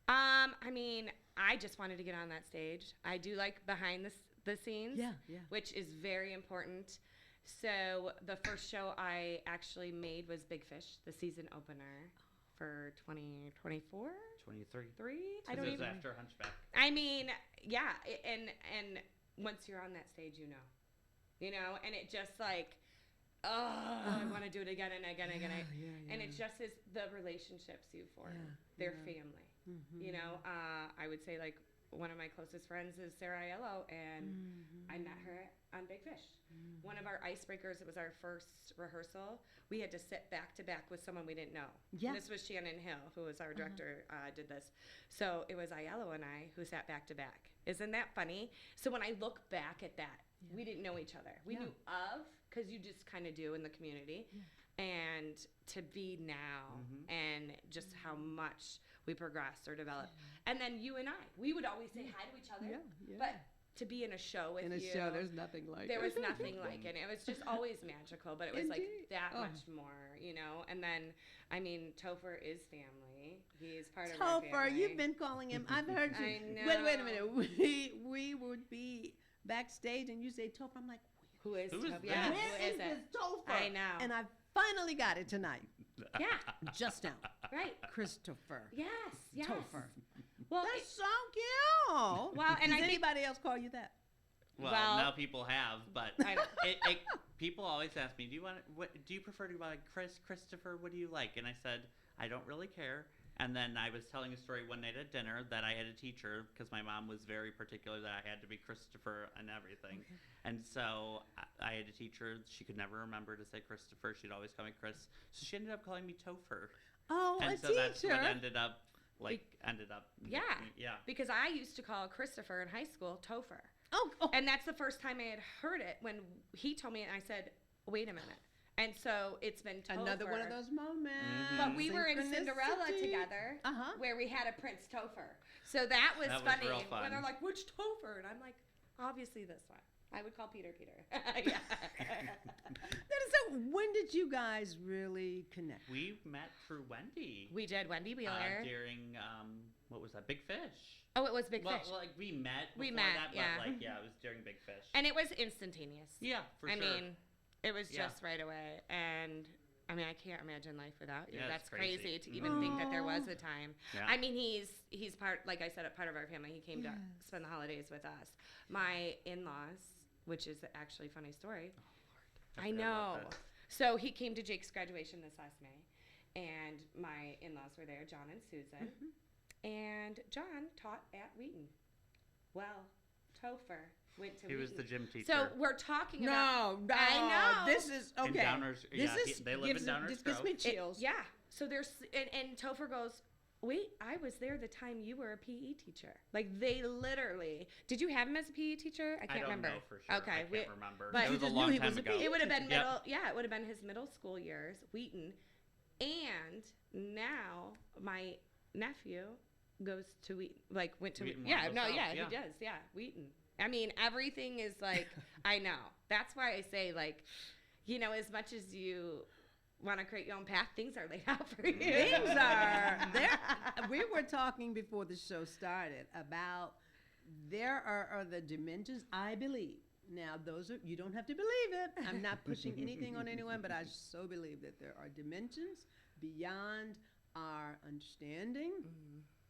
I mean, I just wanted to get on that stage. I do like behind the scenes, Yeah. which is very important. So the first show I actually made was Big Fish, the season opener for 2024. 23. I don't This is even. after Hunchback. I mean, yeah, and once you're on that stage, and it just like, I want to do it again and again and again. And it just is the relationships you form. Yeah, They're yeah. family. I would say like one of my closest friends is Sarah Aiello, and I met her on Big Fish. One of our icebreakers, it was our first rehearsal. We had to sit back to back with someone we didn't know. Yeah. And this was Shannon Hill, who was our director, did this. So it was Aiello and I who sat back to back. Isn't that funny? So when I look back at that, we didn't know each other. We knew of, because you just kind of do in the community. And to be now and just how much we progressed or developed. And then you and I, we would always say hi to each other. But to be in a show with you. In a show, there's nothing like it. There was nothing like it. It was just always magical, but it was like that much more, you know? And then, I mean, Topher is family. He's part of our family. Topher, you've been calling him. I've heard you. I know. Wait a minute. We would be backstage and you say Topher. I'm like, who is Who is Topher? that? Yeah, where who is is this it? Topher? I know. And I finally got it tonight. Yeah, Just now. right. Christopher. Yes. Topher. Well, That's so cute. Well, and Does I think- anybody else call you that? Well, Well- now people have, but I know. people always ask me, do you prefer to be like Christopher? What do you like? And I said, I don't really care. And then I was telling a story one night at dinner that I had a teacher, because my mom was very particular that I had to be Christopher and everything. Okay. And so I had a teacher, she could never remember to say Christopher. She'd always call me Chris. So she ended up calling me Topher. Oh, and a so teacher. that's what ended up. Yeah. Yeah. Because I used to call Christopher in high school Topher. Oh. And that's the first time I had heard it when he told me, and I said, wait a minute. And so it's been Topher. Another one of those moments. But we were in Cinderella Synchronicity. together, Uh-huh. where we had a Prince Topher. So that was That was funny. real fun. When they're like, which Topher? And I'm like, obviously this one. I would call Peter. Yeah. So when did you guys really connect? We met through Wendy. We did Wendy Wheeler. During, what was that, Big Fish? Oh, it was Big Well, Fish. like we met before We met, that, yeah. but it was during Big Fish. And it was instantaneous. Yeah, for I sure. mean, it was Yeah. just right away. And I mean, I can't imagine life without you. Yeah, That's it's crazy. to even think that there was a time. Yeah. I mean, he's part, like I said, a part of our family. He came to spend the holidays with us. My in-laws, which is actually a funny story. Oh, I know. So he came to Jake's graduation this last May, and my in-laws were there, John and Susan. And John taught at Wheaton. Well, Topher went to He Wheaton. was the gym teacher. So we're talking about... No, I know. This is In okay. Downers, they live in Downers This gives me Grove. chills. Yeah. So there's... And Topher goes, wait, I was there the time you were a PE teacher. Like, they literally... Did you have him as a PE teacher? I can't remember. I don't know for sure. Okay. I can't remember. But it you was a just knew long he time was a ago. PE It would have been Yep. middle... Yeah, it would have been his middle school years, Wheaton. And now my nephew goes to Wheaton. Like, went to... Wheaton Yeah, no, himself, yeah, yeah. he does. Yeah, Wheaton. I mean, everything is like... I know. That's why I say, like, you know, as much as you want to create your own path, things are laid out for you. Things are there. We were talking before the show started about there are other dimensions. I believe. Now, those are, you don't have to believe it. I'm not pushing anything on anyone, but I so believe that there are dimensions beyond our understanding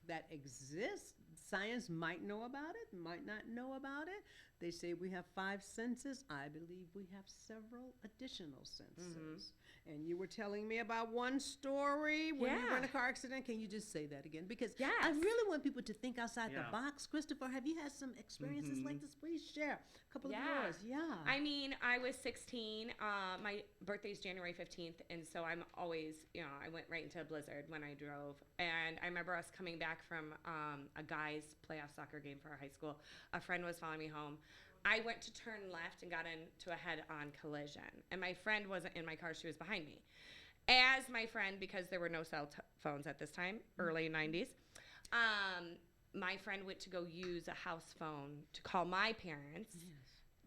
that exist. Science might know about it, might not know about it. They say we have 5 senses. I believe we have several additional senses. And you were telling me about one story when you were in a car accident. Can you just say that again? Because I really want people to think outside the box. Christopher, have you had some experiences like this? Please share a couple of yours. Yeah. I mean, I was 16. My birthday's January 15th. And so I'm always, you know, I went right into a blizzard when I drove. And I remember us coming back from a guys' playoff soccer game for our high school. A friend was following me home. I went to turn left and got into a head-on collision. And my friend wasn't in my car. She was behind me. As my friend, because there were no cell phones at this time, early 90s, my friend went to go use a house phone to call my parents.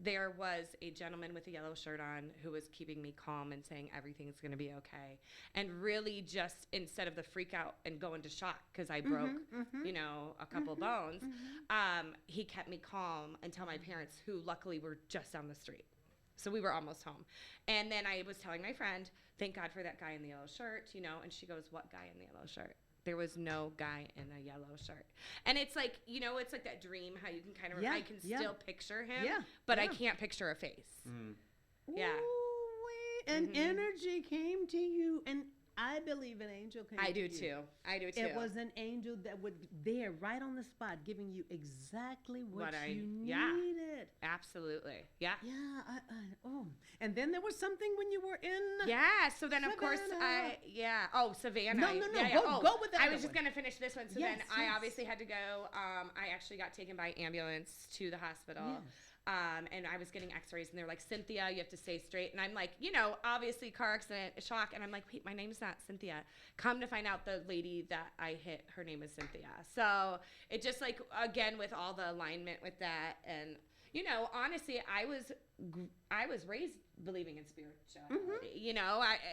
There was a gentleman with a yellow shirt on who was keeping me calm and saying everything's going to be okay. And really just, instead of the freak out and go into shock because I broke, you know, a couple bones, he kept me calm until my parents, who luckily were just down the street. So we were almost home. And then I was telling my friend, thank God for that guy in the yellow shirt, you know, and she goes, what guy in the yellow shirt? There was no guy in a yellow shirt. And it's like, you know, it's like that dream, how you can kind of, I can still picture him, but I can't picture a face. Yeah. Ooh, and energy came to you. And I believe an angel came. I to do you. too. I do too. It was an angel that would there right on the spot, giving you exactly what you needed. Absolutely. Yeah. Yeah. Oh, and then there was something when you were in. Yeah. So then, of course, Savannah. Oh, Savannah. No. Yeah, Go with that. I was just gonna finish this one. So Yes, then I yes. obviously had to go. I actually got taken by ambulance to the hospital. Yes. And I was getting x-rays and they're like, Cynthia, you have to stay straight. And I'm like, obviously car accident, shock. And I'm like, wait, my name's not Cynthia. Come to find out the lady that I hit, her name is Cynthia. So it just like, again, with all the alignment with that. And, honestly, I was raised believing in spirituality.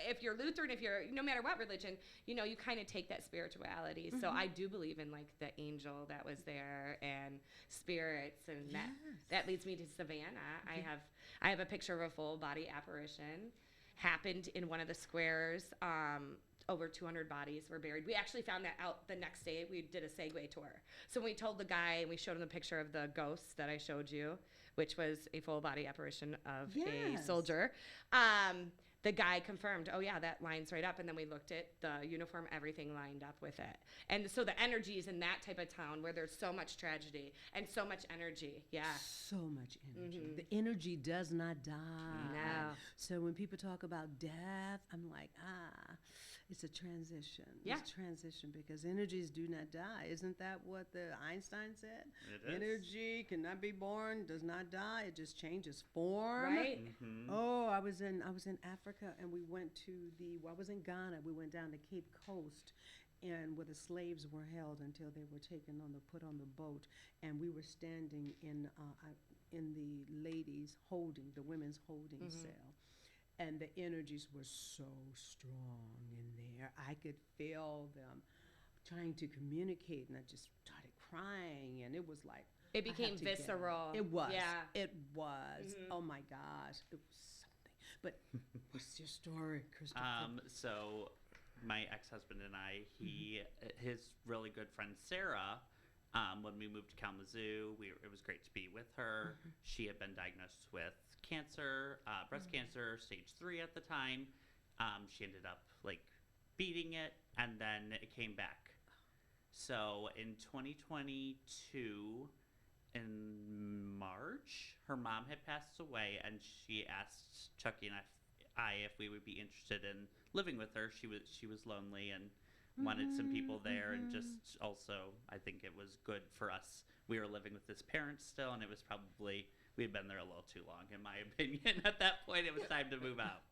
If you're Lutheran, if you're, no matter what religion, you kind of take that spirituality. So I do believe in like the angel that was there and spirits, and that leads me to Savannah. I have a picture of a full body apparition. Happened in one of the squares. Over 200 bodies were buried. We actually found that out the next day. We did a Segway tour. So we told the guy, and we showed him the picture of the ghost that I showed you, which was a full body apparition of a soldier. The guy confirmed, oh yeah, that lines right up. And then we looked at the uniform, everything lined up with it. And so the energies in that type of town where there's so much tragedy and so much energy. Yeah. So much energy. The energy does not die. No. So when people talk about death, I'm like, it's a transition. Yeah. It's a transition because energies do not die. Isn't that what the Einstein said? It is. Energy cannot be born, does not die. It just changes form. Right. Mm-hmm. Oh, I was in Africa, and we went to I was in Ghana. We went down to Cape Coast, and where the slaves were held until they were put on the boat, and we were standing in the women's holding cell. And the energies were so strong in there. I could feel them trying to communicate, and I just started crying, and it was like It became visceral. It was. Yeah. It was. Oh my gosh, it was something. But what's your story, Christopher? So my ex-husband and I, his really good friend Sarah, when we moved to Kalamazoo, it was great to be with her. She had been diagnosed with cancer, breast cancer, stage 3 at the time. She ended up like beating it, and then it came back. So in 2022, in March, her mom had passed away, and she asked Chucky and I if we would be interested in living with her. She was lonely and wanted some people there, and just also I think it was good for us. We were living with his parents still, and it was probably we had been there a little too long, in my opinion. At that point, it was time to move out.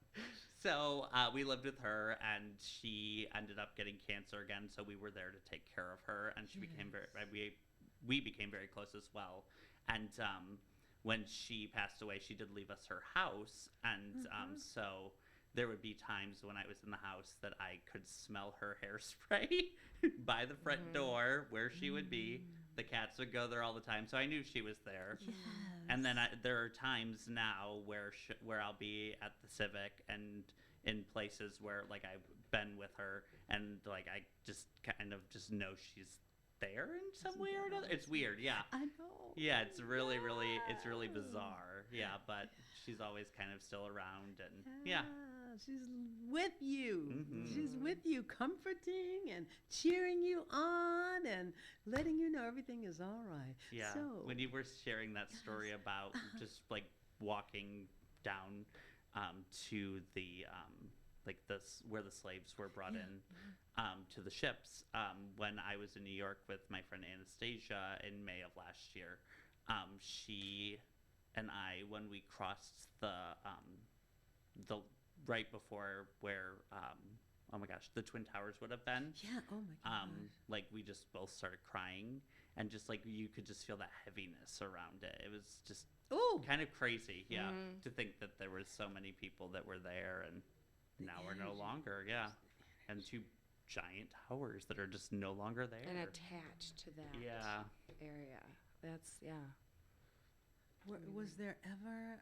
So we lived with her, and she ended up getting cancer again. So we were there to take care of her, and she became we became very close as well. And when she passed away, she did leave us her house, and so there would be times when I was in the house that I could smell her hairspray by the front door where she would be. The cats would go there all the time, so I knew she was there. Yes. And then there are times now where I'll be at the Civic and in places where like I've been with her, and like I just kind of just know she's there in some way or another. It's weird, yeah. I know. Yeah, it's really bizarre. Yeah, but she's always kind of still around, and yeah. She's with you. She's with you, comforting and cheering you on and letting you know everything is all right. Yeah. So, when you were sharing that story about just like walking down to the where the slaves were brought in to the ships, when I was in New York with my friend Anastasia in May of last year, she and I, when we crossed the right before where oh my gosh, the Twin Towers would have been. Yeah, oh my gosh. Like we just both started crying, and just like you could just feel that heaviness around it. It was just kind of crazy, yeah, to think that there was so many people that were there, and now we're no longer, and 2 giant towers that are just no longer there. And attached to that area. That's, Was there ever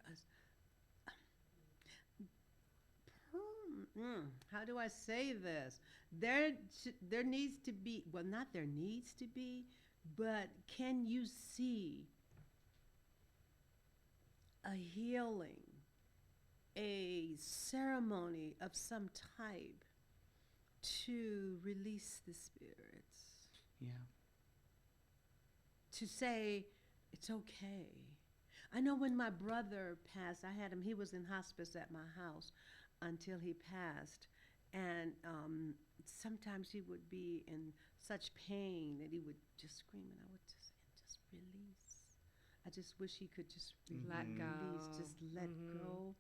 how do I say this? There needs to be, well, not there needs to be, but can you see a healing, a ceremony of some type to release the spirits, Yeah. to say it's okay. I know when my brother passed, I had him, he was in hospice at my house until he passed. And sometimes he would be in such pain that he would just scream, and I would just say, just release. I just wish he could just Let go. release, just let go.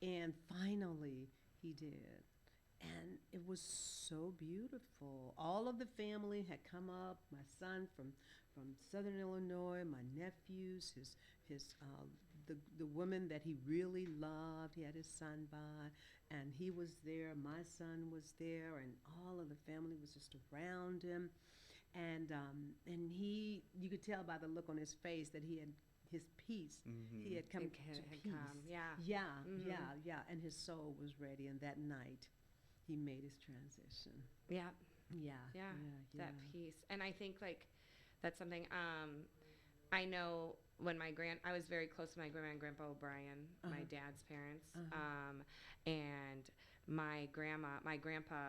And finally, he did. And it was so beautiful. All of the family had come up. My son from Southern Illinois, my nephews, the woman that he really loved. He had his son by, and he was there. My son was there, and all of the family was just around him. And he, you could tell by the look on his face that he had his peace. He had come to peace. Yeah, yeah. And his soul was ready. And that night, he made his transition. Yeah. Yeah. That piece. And I think like that's something I know when I was very close to my grandma and grandpa O'Brien, my dad's parents. And my grandpa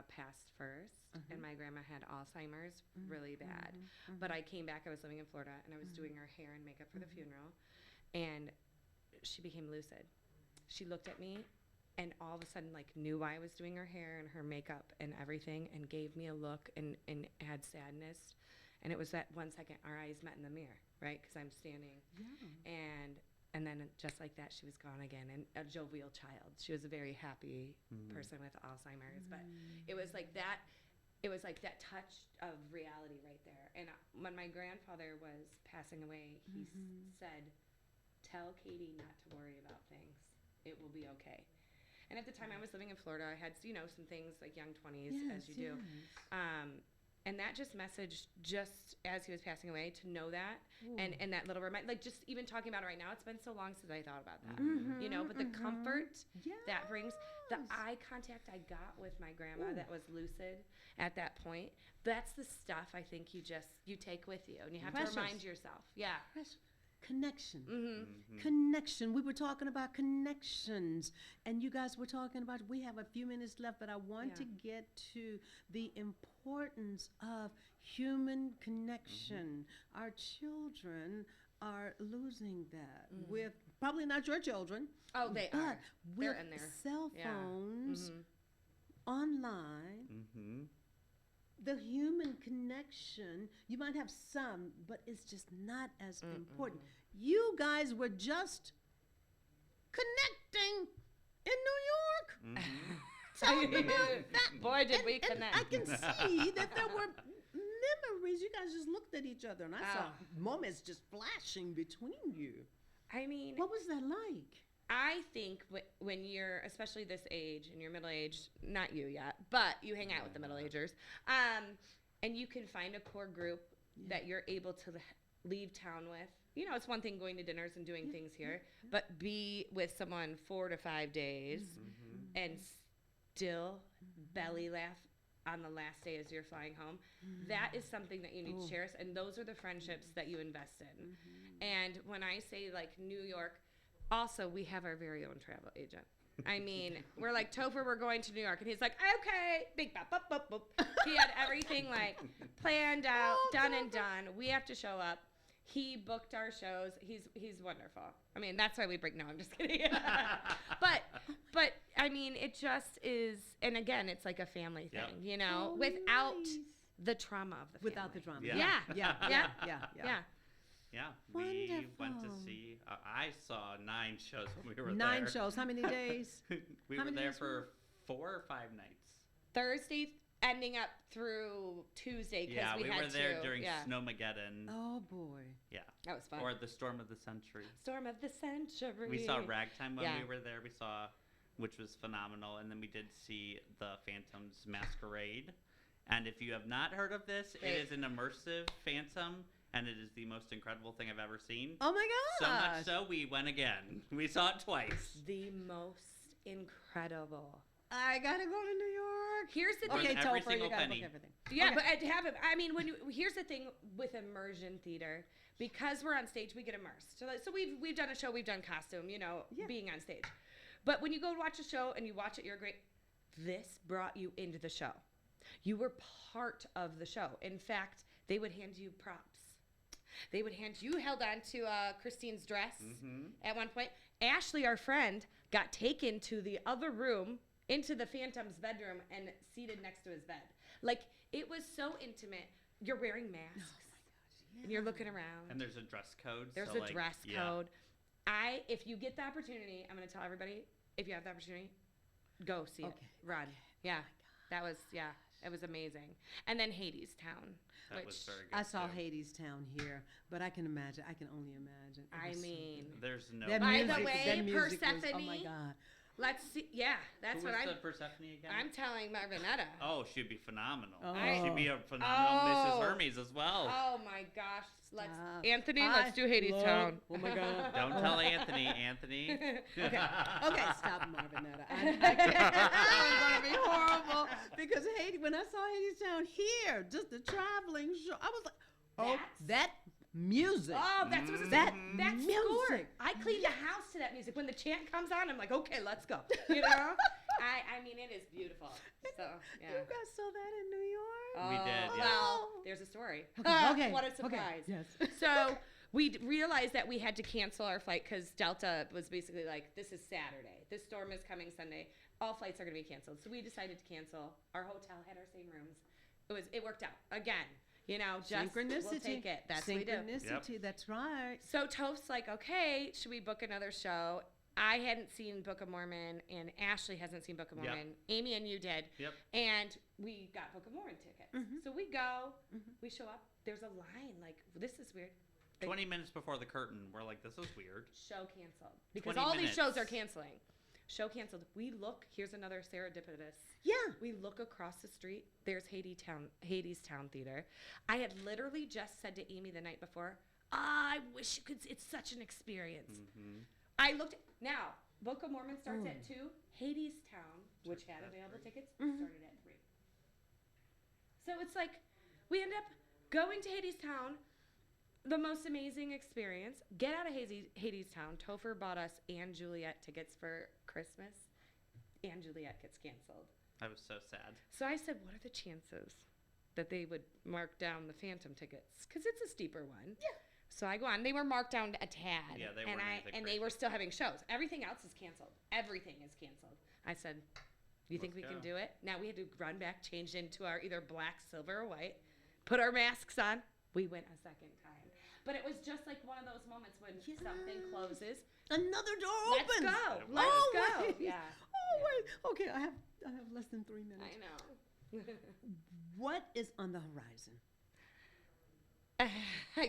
passed first, and my grandma had Alzheimer's really bad. But I came back, I was living in Florida, and I was doing her hair and makeup for the funeral, and she became lucid. She looked at me and all of a sudden like knew why I was doing her hair and her makeup and everything, and gave me a look and had sadness. And it was that 1 second our eyes met in the mirror, right? Because I'm standing. Yeah. And then just like that, she was gone again, and a jovial child. She was a very happy person with Alzheimer's. But it was like that. It was like that touch of reality right there. And when my grandfather was passing away, he said, "Tell Katey not to worry about things. It will be okay." And at the time I was living in Florida, I had, some things like young 20s, as you do. And that just message, just as he was passing away, to know that, and that little reminder, like just even talking about it right now, it's been so long since I thought about that, but the comfort that brings, the eye contact I got with my grandma that was lucid at that point, that's the stuff I think you take with you, and you have to remind yourself. Yeah. Connection. Connection. We were talking about connections, and you guys were talking about, we have a few minutes left, but I want to get to the importance of human connection. Our children are losing that with, probably not your children. Oh, they are. With They're in there. cell phones, online, the human connection, you might have some, but it's just not as important. You guys were just connecting in New York. Tell me about that. Boy, did we connect. I can see that there were memories. You guys just looked at each other, and I saw moments just flashing between you. I mean, what was that like? I think when you're, especially this age, and you're middle-aged, not you yet, but you hang out with the middle-agers, and you can find a core group that you're able to leave town with. It's one thing going to dinners and doing things here, but be with someone 4 to 5 days and still belly laugh on the last day as you're flying home. That is something that you need to cherish, and those are the friendships that you invest in. And when I say, like, New York, also, we have our very own travel agent. I mean, we're like, Topher, we're going to New York. And he's like, okay, big bop, bop, bop, bop. He had everything, like, planned out, done and done. We have to show up. He booked our shows. He's wonderful. I mean, that's why we break. No, I'm just kidding. But I mean, it just is. And again, it's like a family thing, without the trauma of the family. Without the drama. Yeah. Yeah, we went to see, I saw 9 shows when we were there. 9 shows. How many days? We were there for 4 or 5 nights. Thursday ending up through Tuesday because we were there during Snowmageddon. Oh, boy. Yeah. That was fun. Or the Storm of the Century. Storm of the Century. We saw Ragtime when we were there. We saw, which was phenomenal. And then we did see the Phantom's Masquerade. And if you have not heard of this, it is an immersive Phantom. And it is the most incredible thing I've ever seen. Oh, my gosh. So much so, we went again. We saw it twice. The most incredible. I got to go to New York. Here's the thing. Okay, Topher, you got to book everything. Yeah, but I have it. I mean, here's the thing with immersion theater. Because we're on stage, we get immersed. So we've done a show, we've done costume, being on stage. But when you go watch a show and you watch it, you're great. This brought you into the show. You were part of the show. In fact, they would hand you props. You held on to Christine's dress at one point. Ashley, our friend, got taken to the other room, into the Phantom's bedroom, and seated next to his bed. Like, it was so intimate. You're wearing masks. And you're looking around. And there's a dress code. There's a dress code. If you get the opportunity, I'm going to tell everybody, if you have the opportunity, go see it. Run. Yeah. That was, it was amazing. And then Hades Town. That was very good. I saw too. Hades Town here, but I can only imagine. There's no. By the way, Persephone. Oh my God. Let's see. Yeah, that's Who what was the Persephone again? I'm telling Marvinetta. Oh, she'd be phenomenal. Oh. She'd be a phenomenal Mrs. Hermes as well. Oh my gosh. Anthony, I let's do Hades Town. Oh my God. Don't tell Anthony. Anthony. Okay, stop, Marvinetta. That was gonna be horrible because when I saw Hades Town here, just the traveling show, I was like, that music. Oh, that's what that that music. score. I cleaned the house to that music. When the chant comes on, I'm like, okay, let's go. You know? I mean, it is beautiful. So, yeah. You guys saw that in New York? We did, yeah. Well, there's a story. Okay. What a surprise. Okay. Yes. So we realized that we had to cancel our flight because Delta was basically like, this is Saturday. This storm is coming Sunday. All flights are going to be canceled. So we decided to cancel. Our hotel had our same rooms. It worked out. Again, you know, just synchronicity. We'll take it. That's what we do. Synchronicity. Yep. That's right. So Toph's like, okay, should we book another show? I hadn't seen Book of Mormon, and Ashley hasn't seen Book of Mormon. Yep. Amy and you did. Yep. And we got Book of Mormon tickets. So we go. We show up. There's a line. Like, this is weird. 20 minutes before the curtain, we're like, this is weird. Show canceled. Because all these shows are canceling. Show canceled. We look. Here's another serendipitous. Yeah. We look across the street. There's Hades Town Theater. I had literally just said to Amy the night before, I wish you could. It's such an experience. I looked. Now, Book of Mormon starts at 2. Hades Town, which had available tickets, started at 3. So it's like we end up going to Hades Town. The most amazing experience. Get out of Hades Town. Topher bought us and Juliet tickets for Christmas, and Juliet gets canceled. I was so sad. So I said, what are the chances that they would mark down the Phantom tickets? Because it's a steeper one. Yeah. So I go on. They were marked down a tad. Yeah, they weren't anything they were still having shows. Everything else is canceled. Everything is canceled. I said, you think we can do it? Now we had to run back, change into our either black, silver, or white, put our masks on. We went a second time. But it was just like one of those moments when something closes. Another door opens. Let's go. Let's go. Wait. Yeah. Oh, wait. Okay, I have less than 3 minutes. I know. What is on the horizon?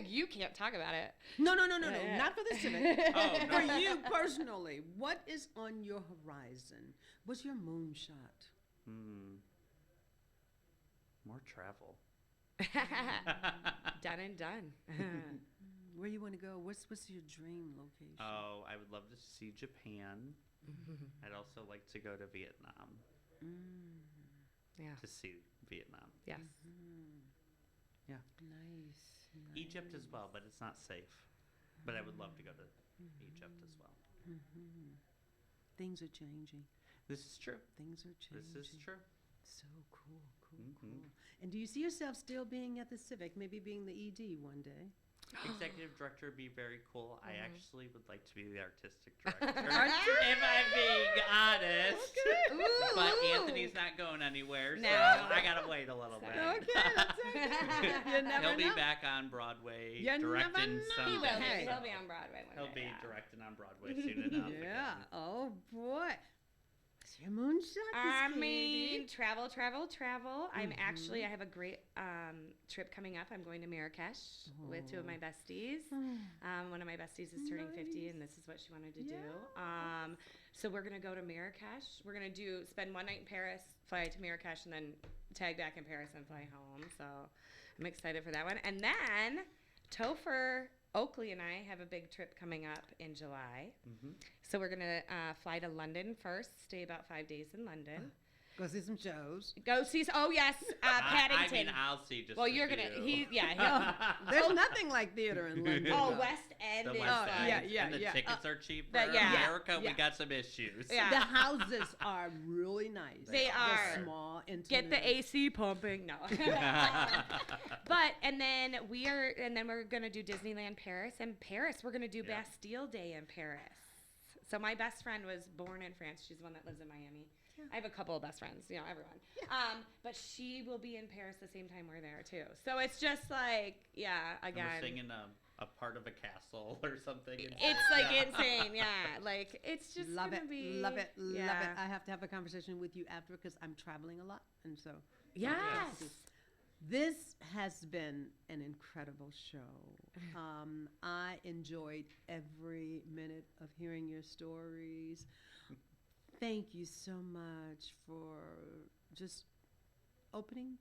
You can't talk about it. No. Not for the Civic. Oh, no. For you personally, what is on your horizon? What's your moonshot? More travel. Done and done. Where you want to go? What's your dream location? Oh, I would love to see Japan. I'd also like to go to Vietnam. Yeah. To see Vietnam. Yes. Yeah. Nice. Egypt as well, but it's not safe. But I would love to go to Egypt as well. Things are changing. This is true. Things are changing. This is true. So cool. And do you see yourself still being at the Civic, maybe being the ED one day? Executive director would be very cool. I actually would like to be the artistic director. If I'm being honest. Okay. But Anthony's not going anywhere, so No. I gotta wait a little bit. Okay, that's okay. You never He'll be know. back on Broadway You never directing know. something. He will. Hey. He'll be on Broadway one He'll day. be directing on Broadway soon enough. Yeah. Again. Oh boy. What's your moonshot? I Miss mean, Katie? travel. I have a great trip coming up. I'm going to Marrakesh with 2 of my besties. One of my besties is turning 50, and this is what she wanted to do. So we're going to go to Marrakesh. We're going to spend 1 night in Paris, fly to Marrakesh, and then tag back in Paris and fly home. So I'm excited for that one. And then Topher Oakley and I have a big trip coming up in July. So we're going to fly to London first, stay about 5 days in London. Go see some shows. Go see. Oh yes, Paddington. I mean, I'll see just. Well, a you're gonna. few. There's nothing like theater in London. Oh, though. West End The is. West End. yeah, And the yeah. tickets are cheaper. yeah. America, Yeah. we got some issues. Yeah. The houses are really nice. They are. They're small, intimate. Get the AC pumping. No. But and then we're gonna do Disneyland Paris, and Paris we're gonna do Yeah. Bastille Day in Paris. So my best friend was born in France. She's the one that lives in Miami. Yeah. I have a couple of best friends, everyone. But she will be in Paris the same time we're there too. So it's just like, And again. we're singing a part of a castle or something. It's like insane, Like it's just love gonna it, be love it, love it. yeah. I have to have a conversation with you after because I'm traveling a lot, and so. Yes. This has been an incredible show. I enjoyed every minute of hearing your stories. Thank you so much for just opening,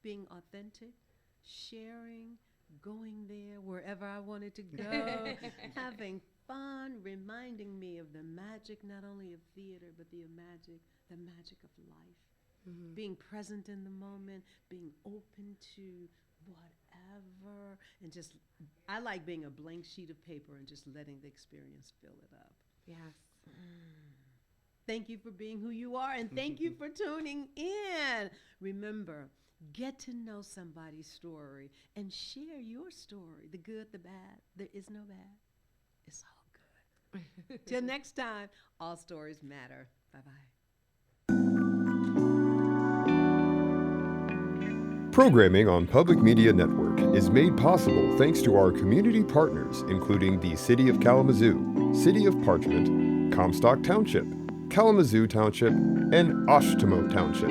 being authentic, sharing, going there wherever I wanted to go, having fun, reminding me of the magic not only of theater but the magic of life. Mm-hmm. Being present in the moment, being open to whatever, and just, I like being a blank sheet of paper and just letting the experience fill it up. Yes. Thank you for being who you are, and thank you for tuning in. Remember, get to know somebody's story and share your story, the good, the bad. There is no bad. It's all good. Till next time, all stories matter. Bye-bye. Programming on Public Media Network is made possible thanks to our community partners, including the City of Kalamazoo, City of Parchment, Comstock Township, Kalamazoo Township, and Oshtemo Township.